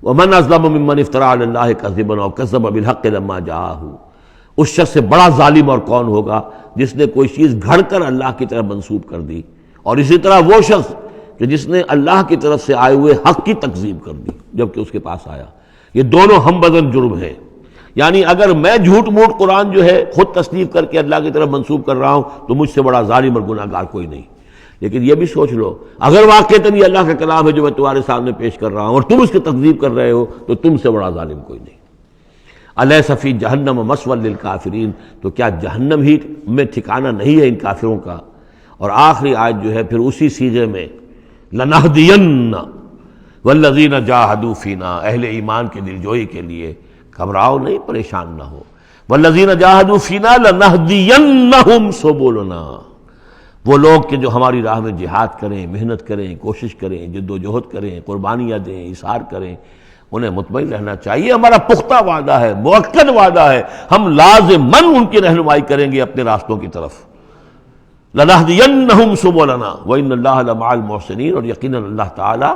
وَمَنْ أَظْلَمُ مِمَّنِ افْتَرَىٰ عَلَى اللَّهِ كَذِبًا أَوْ كَذَّبَ بِالْحَقِّ لَمَّا جَاءَهُ، اس شخص سے بڑا ظالم اور کون ہوگا جس نے کوئی چیز گھڑ کر اللہ کی طرف منسوب کر دی، اور اسی طرح وہ شخص کہ جس نے اللہ کی طرف سے آئے ہوئے حق کی تکذیب کر دی جبکہ اس کے پاس آیا. یہ دونوں ہم بدن جرم ہیں. یعنی اگر میں جھوٹ موٹ قرآن جو ہے خود تصنیف کر کے اللہ کی طرف منسوب کر رہا ہوں تو مجھ سے بڑا ظالم اور گناہ گار کوئی نہیں. لیکن یہ بھی سوچ لو، اگر واقعتاً یہ اللہ کا کلام ہے جو میں تمہارے سامنے پیش کر رہا ہوں اور تم اس کی تکذیب کر رہے ہو تو تم سے بڑا ظالم کوئی نہیں. الیس فی جہنم مثوی للکافرین، تو کیا جہنم ہی میں ٹھکانہ نہیں ہے ان کافروں کا. اور آخری آیت جو ہے پھر اسی سیغے میں لنہدین والذین جاہدوا فینا، اہل ایمان کے دلجوئی کے لیے گھبراؤ نہیں، پریشان نہ ہو. والذین جاہدوا فینا لنہدینہم سبلنا، وہ لوگ کہ جو ہماری راہ میں جہاد کریں، محنت کریں، کوشش کریں، جد و جہد کریں، قربانیاں دیں، اظہار کریں، انہیں مطمئن رہنا چاہیے. ہمارا پختہ وعدہ ہے، مؤکد وعدہ ہے، ہم لازماً ان کی رہنمائی کریں گے اپنے راستوں کی طرف. لَنَهْدِيَنَّهُمْ سُبُلَنَا وَإِنَّ اللَّهَ لَمَعَ الْمُحْسِنِينَ، اور یقیناً اللہ تعالیٰ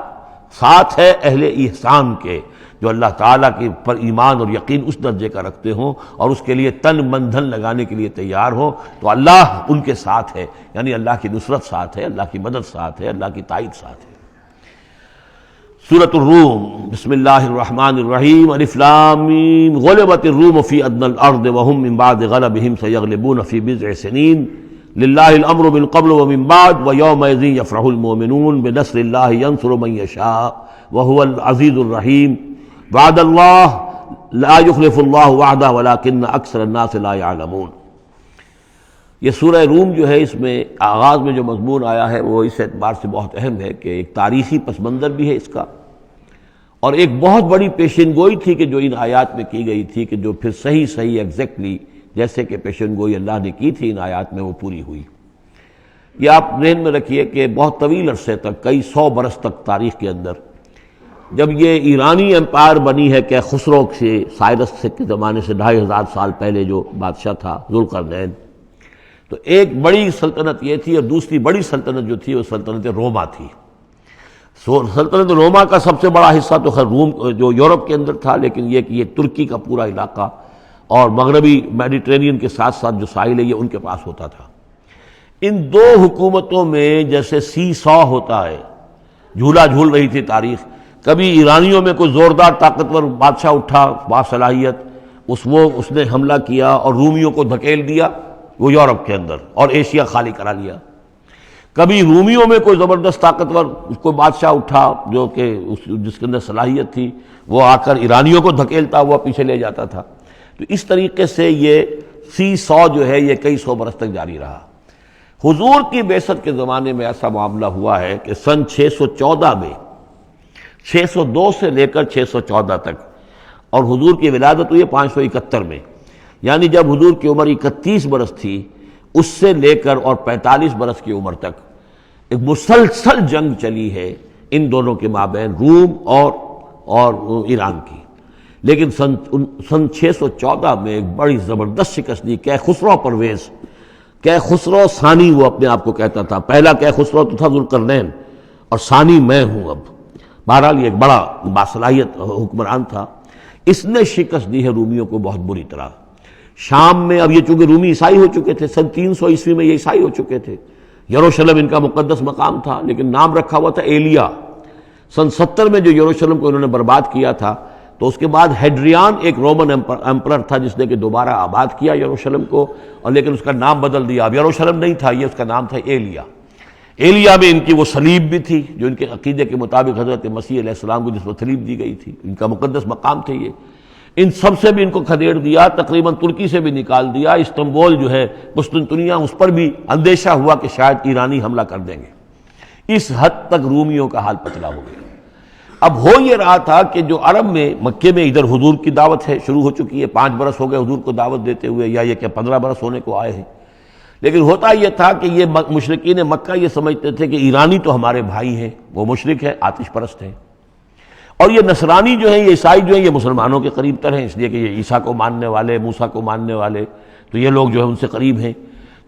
ساتھ ہے اہل احسان کے، جو اللہ تعالیٰ کے پر ایمان اور یقین اس درجے کا رکھتے ہوں اور اس کے لیے تن من دھن لگانے کے لیے تیار ہوں، تو اللہ ان کے ساتھ ہے. یعنی اللہ کی نصرت ساتھ ہے، اللہ کی مدد ساتھ ہے، اللہ کی تائید ساتھ ہے. سورۃ الروم، بسم اللہ الرحمن الرحیم. الف لام میم، غلبت الروم فی ادنی الارض وهم من بعد غلبهم سیغلبون فی بضع سنین للہ الامر من قبل ومن بعد ویومئذ یفرح المؤمنون بنصر اللہ ینصر من یشاء وهو العزیز الرحیم. وعد اللہ لا یخلف اللہ وعدہ ولکن اکثر الناس لا یعلمون. یہ سورہ روم جو ہے، اس میں آغاز میں جو مضمون آیا ہے وہ اس اعتبار سے بہت اہم ہے کہ ایک تاریخی پس منظر بھی ہے اس کا، اور ایک بہت بڑی پیشن گوئی تھی کہ جو ان آیات میں کی گئی تھی کہ جو پھر صحیح ایگزیکٹلی جیسے کہ پیشن گوئی اللہ نے کی تھی ان آیات میں وہ پوری ہوئی. یہ آپ ذہن میں رکھیے کہ بہت طویل عرصے تک، کئی 100 برس تک تاریخ کے اندر، جب یہ ایرانی امپائر بنی ہے کہ خسرو سے، سائرس کے زمانے سے 2500 سال پہلے جو بادشاہ تھا ذوالقرنین، تو ایک بڑی سلطنت یہ تھی، اور دوسری بڑی سلطنت جو تھی وہ سلطنت روما تھی. سلطنت روما کا سب سے بڑا حصہ تو خیر روم جو یورپ کے اندر تھا، لیکن یہ کہ یہ ترکی کا پورا علاقہ اور مغربی میڈیٹرینین کے ساتھ ساتھ جو ساحل ہے یہ ان کے پاس ہوتا تھا. ان دو حکومتوں میں جیسے سی سو ہوتا ہے، جھولا جھول رہی تھی تاریخ. کبھی ایرانیوں میں کوئی زوردار طاقتور بادشاہ اٹھا باصلاحیت، اس نے حملہ کیا اور رومیوں کو دھکیل دیا وہ یورپ کے اندر اور ایشیا خالی کرا لیا. کبھی رومیوں میں کوئی زبردست طاقتور کوئی بادشاہ اٹھا جو کہ جس کے اندر صلاحیت تھی، وہ آ کر ایرانیوں کو دھکیلتا ہوا پیچھے لے جاتا تھا. تو اس طریقے سے یہ سی 100 جو ہے یہ کئی 100 برس تک جاری رہا. حضور کی بعثت کے زمانے میں ایسا معاملہ ہوا ہے کہ سن 614 میں، 602 سے لے کر 614 تک، اور حضور کی ولادت ہوئی 571 میں، یعنی جب حضور کی عمر 31 برس تھی اس سے لے کر اور 45 برس کی عمر تک ایک مسلسل جنگ چلی ہے ان دونوں کے مابین، روم اور ایران کی. لیکن سن 614 میں ایک بڑی زبردست شکست دی. کیخسرو پرویز، کیخسرو ثانی وہ اپنے آپ کو کہتا تھا، پہلا کیخسرو تو تھا ذوالقرنین اور ثانی میں ہوں. اب بہرحال یہ ایک بڑا باصلاحیت حکمران تھا. اس نے شکست دی ہے رومیوں کو بہت بری طرح. شام میں، اب یہ چونکہ رومی عیسائی ہو چکے تھے، سن 300 عیسوی میں یہ عیسائی ہو چکے تھے. یروشلم ان کا مقدس مقام تھا، لیکن نام رکھا ہوا تھا ایلیا. سن 70 میں جو یروشلم کو انہوں نے برباد کیا تھا، تو اس کے بعد ہیڈریان ایک رومن ایمپرر تھا جس نے کہ دوبارہ آباد کیا یروشلم کو، اور لیکن اس کا نام بدل دیا. اب یروشلم نہیں تھا یہ، اس کا نام تھا ایلیا. ایلیا میں ان کی وہ صلیب بھی تھی جو ان کے عقیدے کے مطابق حضرت مسیح علیہ السلام کو جس پر صلیب دی گئی تھی، ان کا مقدس مقام تھے یہ. ان سب سے بھی ان کو کھدیڑ دیا، تقریباً ترکی سے بھی نکال دیا. استنبول جو ہے قسطنطنیہ، اس پر بھی اندیشہ ہوا کہ شاید ایرانی حملہ کر دیں گے. اس حد تک رومیوں کا حال پتلا ہو گیا. اب ہو یہ رہا تھا کہ جو عرب میں مکے میں ادھر حضور کی دعوت ہے، شروع ہو چکی ہے، 5 برس ہو گئے حضور کو دعوت دیتے ہوئے، یا یہ کہ 15 برس ہونے کو آئے ہیں. لیکن ہوتا یہ تھا کہ یہ مشرکین مکہ یہ سمجھتے تھے کہ ایرانی تو ہمارے بھائی ہیں، وہ مشرک ہے، آتش پرست ہیں، اور یہ نصرانی جو ہیں، یہ عیسائی جو ہیں، یہ مسلمانوں کے قریب تر ہیں، اس لیے کہ یہ عیسیٰ کو ماننے والے، موسیٰ کو ماننے والے، تو یہ لوگ جو ہیں ان سے قریب ہیں.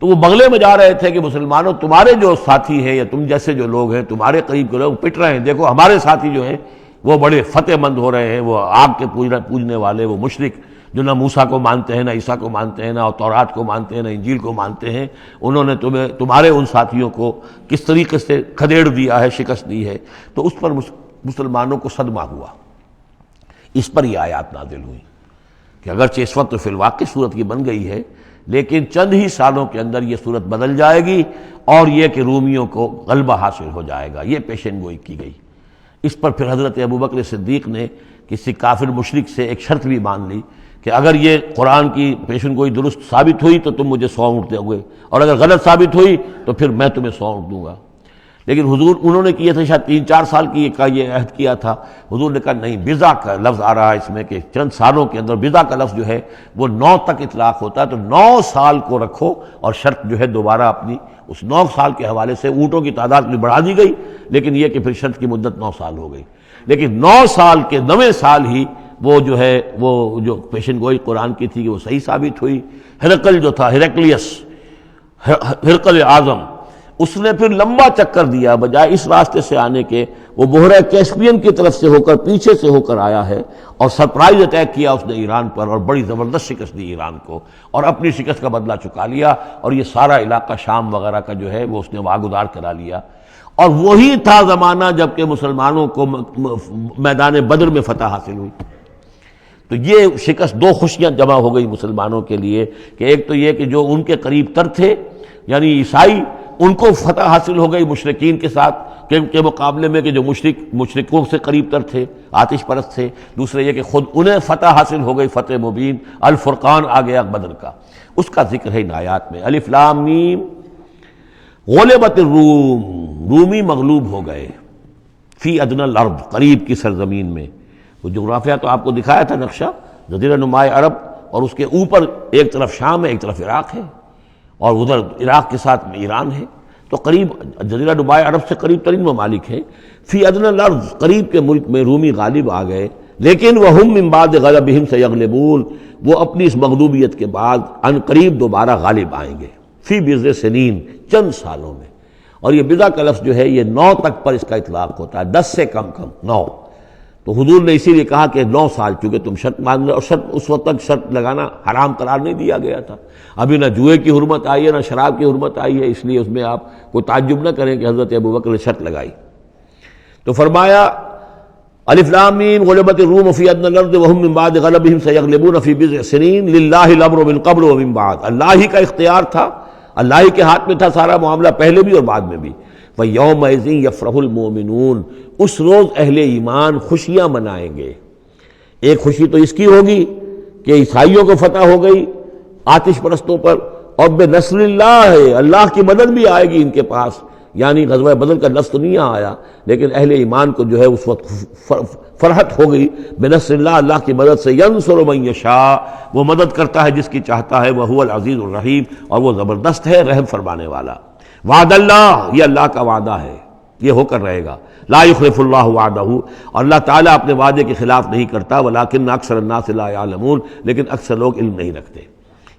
تو وہ بغلے میں جا رہے تھے کہ مسلمانوں تمہارے جو ساتھی ہیں یا تم جیسے جو لوگ ہیں، تمہارے قریب کے لوگ پٹ رہے ہیں، دیکھو ہمارے ساتھی جو ہیں وہ بڑے فتح مند ہو رہے ہیں، وہ آگ کے پوجنے والے، وہ مشرک جو نہ موسیٰ کو مانتے ہیں، نہ عیسیٰ کو مانتے ہیں، نہ تورات کو مانتے ہیں، نہ انجیل کو مانتے ہیں، انہوں نے تمہارے ان ساتھیوں کو کس طریقے سے کھدیڑ دیا ہے، شکست دی ہے. تو اس پر مسلمانوں کو صدمہ ہوا. اس پر یہ آیات نازل ہوئی کہ اگرچہ اس وقت تو فی الواقع صورت یہ بن گئی ہے، لیکن چند ہی سالوں کے اندر یہ صورت بدل جائے گی، اور یہ کہ رومیوں کو غلبہ حاصل ہو جائے گا. یہ پیشن گوئی کی گئی. اس پر پھر حضرت ابوبکر صدیق نے کسی کافر مشرک سے ایک شرط بھی مان لی کہ اگر یہ قرآن کی پیشن گوئی درست ثابت ہوئی تو تم مجھے 100 اونٹ دو گے، اور اگر غلط ثابت ہوئی تو پھر میں تمہیں 100 اونٹ دوں گا. لیکن حضور انہوں نے کیے تھے شاید 3-4 سال کی کا یہ عہد کیا تھا. حضور نے کہا نہیں، بضع کا لفظ آ رہا ہے اس میں کہ چند سالوں کے اندر. بضع کا لفظ جو ہے وہ 9 تک اطلاق ہوتا ہے، تو 9 سال کو رکھو، اور شرط جو ہے دوبارہ اپنی اس 9 سال کے حوالے سے اونٹوں کی تعداد بھی بڑھا دی گئی، لیکن یہ کہ پھر شرط کی مدت 9 سال ہو گئی. لیکن 9 سال کے 9ویں سال ہی وہ جو ہے وہ جو پیشن گوئی قرآن کی تھی کہ وہ صحیح ثابت ہوئی. ہرقل جو تھا، ہرقل اعظم، اس نے پھر لمبا چکر دیا، بجائے اس راستے سے آنے کے وہ بحیرہ کیسپین کی طرف سے ہو کر، پیچھے سے ہو کر آیا ہے، اور سرپرائز اٹیک کیا اس نے ایران پر، اور بڑی زبردست شکست دی ایران کو، اور اپنی شکست کا بدلہ چکا لیا، اور یہ سارا علاقہ شام وغیرہ کا جو ہے وہ اس نے واگزار کرا لیا. اور وہی تھا زمانہ جب کہ مسلمانوں کو میدان بدر میں فتح حاصل ہوئی. تو یہ شکست 2 خوشیاں جمع ہو گئی مسلمانوں کے لیے کہ ایک تو یہ کہ جو ان کے قریب تر تھے یعنی عیسائی، ان کو فتح حاصل ہو گئی مشرکین کے ساتھ کے مقابلے میں کہ جو مشرکوں سے قریب تر تھے، آتش پرست تھے. دوسرے یہ کہ خود انہیں فتح حاصل ہو گئی، فتح مبین، الفرقان آ گیا بدر کا. اس کا ذکر ہے ان آیات میں. الف لام میم غلبت الروم، رومی مغلوب ہو گئے، فی ادنی الارض، قریب کی سرزمین میں. وہ جغرافیہ تو آپ کو دکھایا تھا نقشہ، جزیرہ نمائے عرب، اور اس کے اوپر ایک طرف شام ہے، ایک طرف عراق ہے، اور ادھر عراق کے ساتھ میں ایران ہے. تو قریب جزیرہ نمائے عرب سے قریب ترین ممالک ہیں. فی ادنی الارض، قریب کے ملک میں رومی غالب آ گئے. لیکن وہم من بعد غلبہم سیغلبون، وہ اپنی اس مغلوبیت کے بعد ان قریب دوبارہ غالب آئیں گے. فی بضع سنین، چند سالوں میں. اور یہ بضع کا لفظ جو ہے یہ 9 تک پر اس کا اطلاق ہوتا ہے، 10 سے کم 9. تو حضور نے اسی لیے کہا کہ 9 سال، چونکہ تم شرط مان لو، اور شرط اس وقت تک شرط لگانا حرام قرار نہیں دیا گیا تھا. ابھی نہ جوئے کی حرمت آئی ہے، نہ شراب کی حرمت آئی ہے، اس لیے اس میں آپ کوئی تعجب نہ کریں کہ حضرت ابوبکر نے شرط لگائی. تو فرمایا الف لام میم غلبت الروم فی ادنی الارض وهم من بعد غلبہم سیغلبون فی بضع سنین للہ الامر من قبل ومن بعد. اللہ ہی کا اختیار تھا، اللہ ہی کے ہاتھ میں تھا سارا معاملہ، پہلے بھی اور بعد میں بھی. وَيَوْمَئِذٍ يَفْرَحُ الْمُؤْمِنُونَ، اس روز اہل ایمان خوشیاں منائیں گے. ایک خوشی تو اس کی ہوگی کہ عیسائیوں کو فتح ہو گئی آتش پرستوں پر، اور بے نصر اللہ، اللہ کی مدد بھی آئے گی ان کے پاس. یعنی غزوہ بدر کا لفظ تو نہیں آیا، لیکن اہل ایمان کو جو ہے اس وقت فرحت ہو گئی بے نصر اللہ، اللہ کی مدد سے. ینصر من یشاء، وہ مدد کرتا ہے جس کی چاہتا ہے. وہو العزیز الرحیم، اور وہ زبردست ہے، رحم فرمانے والا. وعد اللہ، یہ اللہ کا وعدہ ہے، یہ ہو کر رہے گا. لا یخلف اللہ وعدہ، اور اللہ تعالیٰ اپنے وعدے کے خلاف نہیں کرتا. ولکن اکثر الناس لا یعلمون، لیکن اکثر لوگ علم نہیں رکھتے.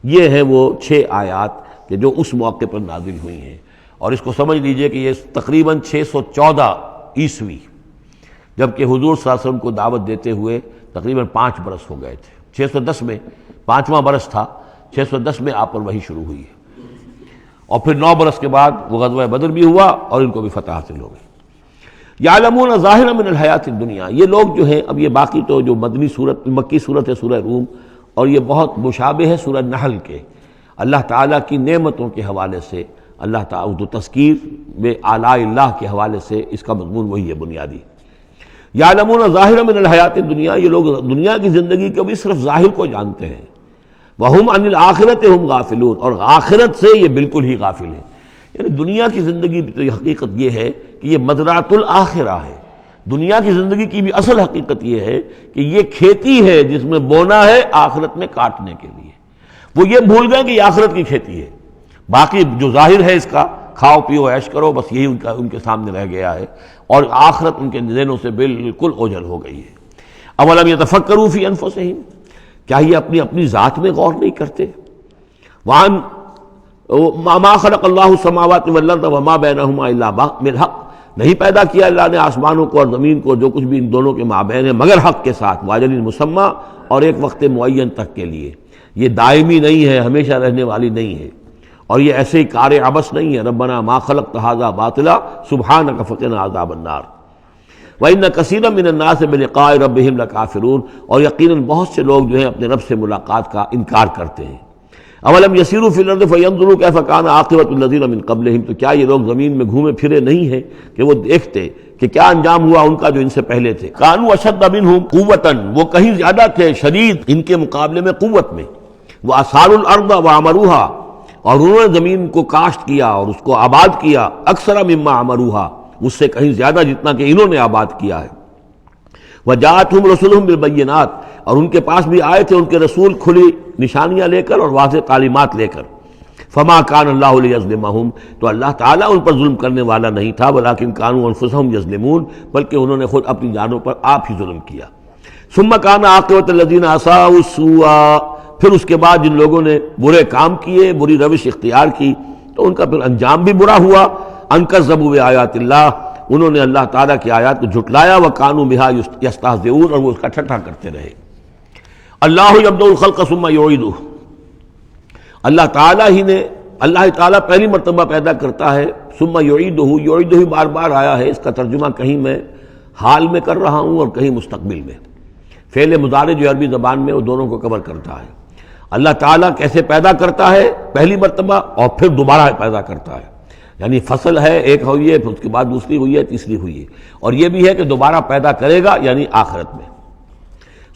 یہ ہیں وہ 6 آیات کہ جو اس موقع پر نازل ہوئی ہیں. اور اس کو سمجھ لیجئے کہ یہ تقریباً 614 عیسوی، جبکہ حضور صلی اللہ علیہ وسلم کو دعوت دیتے ہوئے تقریباً 5 برس ہو گئے تھے. 610 میں 5واں برس تھا، 610 میں آپ پر وحی شروع ہوئی ہے. اور پھر 9 برس کے بعد وہ غزوہ بدر بھی ہوا اور ان کو بھی فتح حاصل ہو گئی. یعلمون ظاہرا من الحیات الدنیا، یہ لوگ جو ہیں، اب یہ باقی تو جو مدنی صورت مکی صورت ہے سورہ روم، اور یہ بہت مشابہ ہے سورہ نحل کے، اللہ تعالیٰ کی نعمتوں کے حوالے سے، اللہ تعالیٰ تو تذکیر بے آلاء اللہ کے حوالے سے اس کا مضمون وہی ہے بنیادی۔ یعلمون ظاہرا من الحیات الدنیا، یہ لوگ دنیا کی زندگی کو بھی صرف ظاہر کو جانتے ہیں، وہم عن الآخرۃ ہم غافلون، اور آخرت سے یہ بالکل ہی غافل ہیں۔ یعنی دنیا کی زندگی تو حقیقت یہ ہے کہ یہ مزرعۃ الآخرہ ہے، دنیا کی زندگی کی بھی اصل حقیقت یہ ہے کہ یہ کھیتی ہے جس میں بونا ہے آخرت میں کاٹنے کے لیے۔ وہ یہ بھول گئے کہ یہ آخرت کی کھیتی ہے، باقی جو ظاہر ہے اس کا کھاؤ پیو عیش کرو، بس یہی ان کے سامنے رہ گیا ہے، اور آخرت ان کے ذہنوں سے بالکل اوجھل ہو گئی ہے۔ اولم یتفکروا فی انفسہم، کیا یہ اپنی ذات میں غور نہیں کرتے؟ وان ما خلق اللہ السماوات والارض وما بینہما الا بالحق، نہیں پیدا کیا اللہ نے آسمانوں کو اور زمین کو، جو کچھ بھی ان دونوں کے مابین ہے، مگر حق کے ساتھ، واجل مسمى، اور ایک وقت معین تک کے لیے۔ یہ دائمی نہیں ہے، ہمیشہ رہنے والی نہیں ہے، اور یہ ایسے ہی کار عبث نہیں ہے۔ ربنا ما خلقت ھذا باطلا سبحانک فقنا عذاب النار وَإِنَّ كَثِيرًا مِّنَ النَّاسِ بِلِقَاءِ رَبِّهِمْ لَكَافِرُونَ، اور یقیناً بہت سے لوگ جو ہیں اپنے رب سے ملاقات کا انکار کرتے ہیں۔ اولم یسیروا فی الارض فینظروا کیف کان عاقبۃ الذین من قبلہم، تو کیا یہ لوگ زمین میں گھومے پھرے نہیں ہیں کہ وہ دیکھتے کہ کیا انجام ہوا ان کا جو ان سے پہلے تھے۔ کانوا اشد منہم قوۃ، وہ کہیں زیادہ تھے شدید ان کے مقابلے میں قوت میں۔ وَأَثَارُوا الْأَرْضَ وَعَمَرُوهَا، اور انہوں نے زمین کو کاشت کیا اور اس کو آباد کیا، اکثر مما عمروها، اس سے کہیں زیادہ جتنا کہ انہوں نے آباد کیا ہے۔ وجاءتهم رسلهم بالبینات، اور ان کے پاس بھی آئے تھے ان کے رسول کھلی نشانیاں لے کر اور واضح تعلیمات لے کر۔ فما کان اللہ لیظلمہم، تو اللہ تعالیٰ ان پر ظلم کرنے والا نہیں تھا، ولکن کانوا انفسہم یظلمون، بلکہ انہوں نے خود اپنی جانوں پر آپ ہی ظلم کیا۔ ثم کان عاقبۃ الذین اساءوا السوء، پھر اس کے بعد جن لوگوں نے برے کام کیے، بری روش اختیار کی، تو ان کا پھر انجام بھی برا ہوا۔ ان کذبوا بآیات اللہ، انہوں نے اللہ تعالیٰ کی آیات کو جھٹلایا، وکانوا بہا یستہزئون، اور وہ اس کا ٹھٹھا کرتے رہے۔ اللہ یبدأ الخلق ثم یعیدہ، اللہ تعالیٰ پہلی مرتبہ پیدا کرتا ہے، ثم یعیدہ، یعیدہ بار بار آیا ہے، اس کا ترجمہ کہیں میں حال میں کر رہا ہوں اور کہیں مستقبل میں۔ فعل مضارع جو عربی زبان میں وہ دونوں کو کور کرتا ہے۔ اللہ تعالیٰ کیسے پیدا کرتا ہے پہلی مرتبہ، اور پھر دوبارہ پیدا کرتا ہے، یعنی فصل ہے ایک ہوئی ہے، پھر اس کے بعد دوسری ہوئی ہے، تیسری ہوئی ہے، اور یہ بھی ہے کہ دوبارہ پیدا کرے گا یعنی آخرت میں۔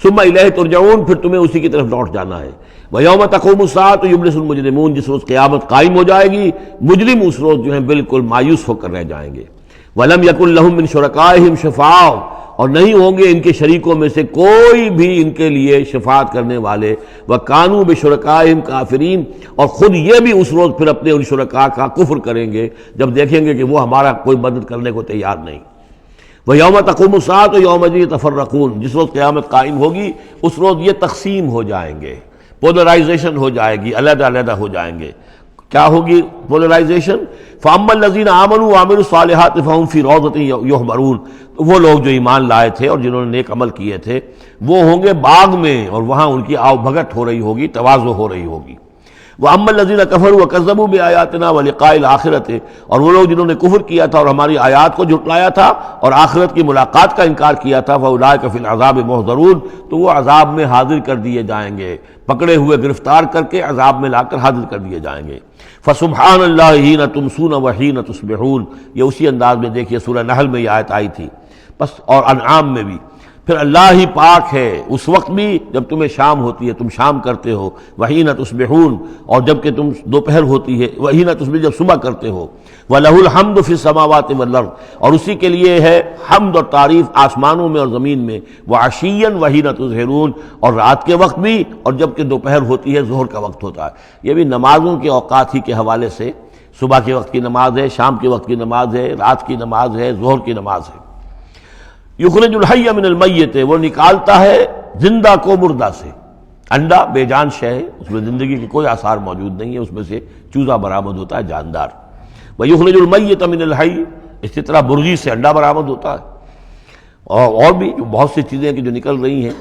ثم الیہ ترجعون، پھر تمہیں اسی کی طرف لوٹ جانا ہے۔ ویوم تقوم الساعۃ یبلس المجرمون، جس روز قیامت قائم ہو جائے گی مجرم اس روز جو ہیں بالکل مایوس ہو کر رہ جائیں گے۔ ولم یکن لہم من شرکائہم شفاع، اور نہیں ہوں گے ان کے شریکوں میں سے کوئی بھی ان کے لیے شفاعت کرنے والے۔ وَكَانُوا بِشُرَكَائِهِمْ كَافِرِينَ، اور خود یہ بھی اس روز پھر اپنے ان شرکاء کا کفر کریں گے جب دیکھیں گے کہ وہ ہمارا کوئی مدد کرنے کو تیار نہیں۔ وَيَوْمَ تَقُومُ السَّاعَةُ يَوْمَئِذٍ يَتَفَرَّقُونَ، جس روز قیامت قائم ہوگی اس روز یہ تقسیم ہو جائیں گے، پولرائزیشن ہو جائے گی، علیحدہ علیحدہ ہو جائیں گے۔ کیا ہوگی پولرائزیشن؟ فَأَمَّا الَّذِينَ آمَنُوا وَعَمِلُوا الصَّالِحَاتِ فَهُمْ فِي رَوْضَةٍ يُحْبَرُونَ، وہ لوگ جو ایمان لائے تھے اور جنہوں نے نیک عمل کیے تھے وہ ہوں گے باغ میں، اور وہاں ان کی آؤ بھگت ہو رہی ہوگی، تواضع ہو رہی ہوگی۔ وَأَمَّا الَّذِينَ كَفَرُوا وَكَذَّبُوا بِآيَاتِنَا وَلِقَاءِ الْآخِرَةِ، اور وہ لوگ جنہوں نے کفر کیا تھا اور ہماری آیات کو جھٹلایا تھا اور آخرت کی ملاقات کا انکار کیا تھا، فَأُولَٰئِكَ فِي الْعَذَابِ مُحْضَرُونَ، تو وہ عذاب میں حاضر کر دیے جائیں گے، پکڑے ہوئے گرفتار کر کے عذاب میں لا کر حاضر کر دیے جائیں گے۔ فَسُبْحَانَ اللَّهِ حِينَ تُمْسُونَ وَحِينَ تُصْبِحُونَ، یہ اسی انداز میں دیکھیے سورہ نحل میں یہ آیت آئی تھی، بس اور انعام میں بھی۔ پھر اللہ ہی پاک ہے اس وقت بھی جب تمہیں شام ہوتی ہے، تم شام کرتے ہو، وحین تصبحون، اور جب کہ تم دوپہر ہوتی ہے، وحین تصبح جب صبح کرتے ہو، وَلَهُ الْحَمْدُ فِي السَّمَاوَاتِ وَالْأَرْضِ، اور اسی کے لیے ہے حمد اور تعریف آسمانوں میں اور زمین میں، وَعَشِيًّا وَحِينَ تُظْهِرُونَ، اور رات کے وقت بھی اور جب کہ دوپہر ہوتی ہے، ظہر کا وقت ہوتا ہے۔ یہ بھی نمازوں کے اوقات ہی کے حوالے سے، صبح کے وقت کی نماز ہے، شام کے وقت کی نماز ہے، رات کی نماز ہے، ظہر کی نماز ہے۔ یخرج الحی من المیت، وہ نکالتا ہے زندہ کو مردہ سے۔ انڈا بے جان شے ہے، اس میں زندگی کے کوئی آثار موجود نہیں ہے، اس میں سے چوزہ برآمد ہوتا ہے جاندار۔ ویخرج المیت من الحی، اسی طرح برغی سے انڈا برآمد ہوتا ہے، اور بھی بہت سی چیزیں کہ جو نکل رہی ہیں۔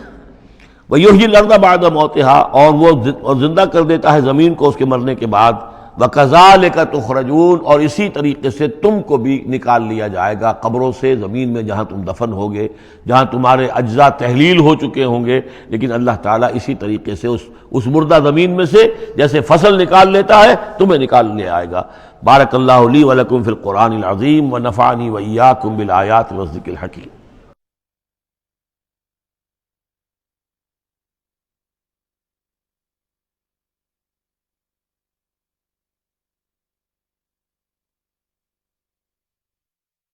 ویحیی الارض بعد موتہا، اور وہ زندہ کر دیتا ہے زمین کو اس کے مرنے کے بعد۔ وَكَذَلِكَ تُخْرَجُونَ، اور اسی طریقے سے تم کو بھی نکال لیا جائے گا قبروں سے، زمین میں جہاں تم دفن ہوگے، جہاں تمہارے اجزاء تحلیل ہو چکے ہوں گے، لیکن اللہ تعالیٰ اسی طریقے سے اس مردہ زمین میں سے جیسے فصل نکال لیتا ہے تمہیں نکال لے آئے گا۔ بارک اللہ لی ولکم فی القرآن العظیم ونفعنی وإیاکم بالآیات والذکر الحکیم۔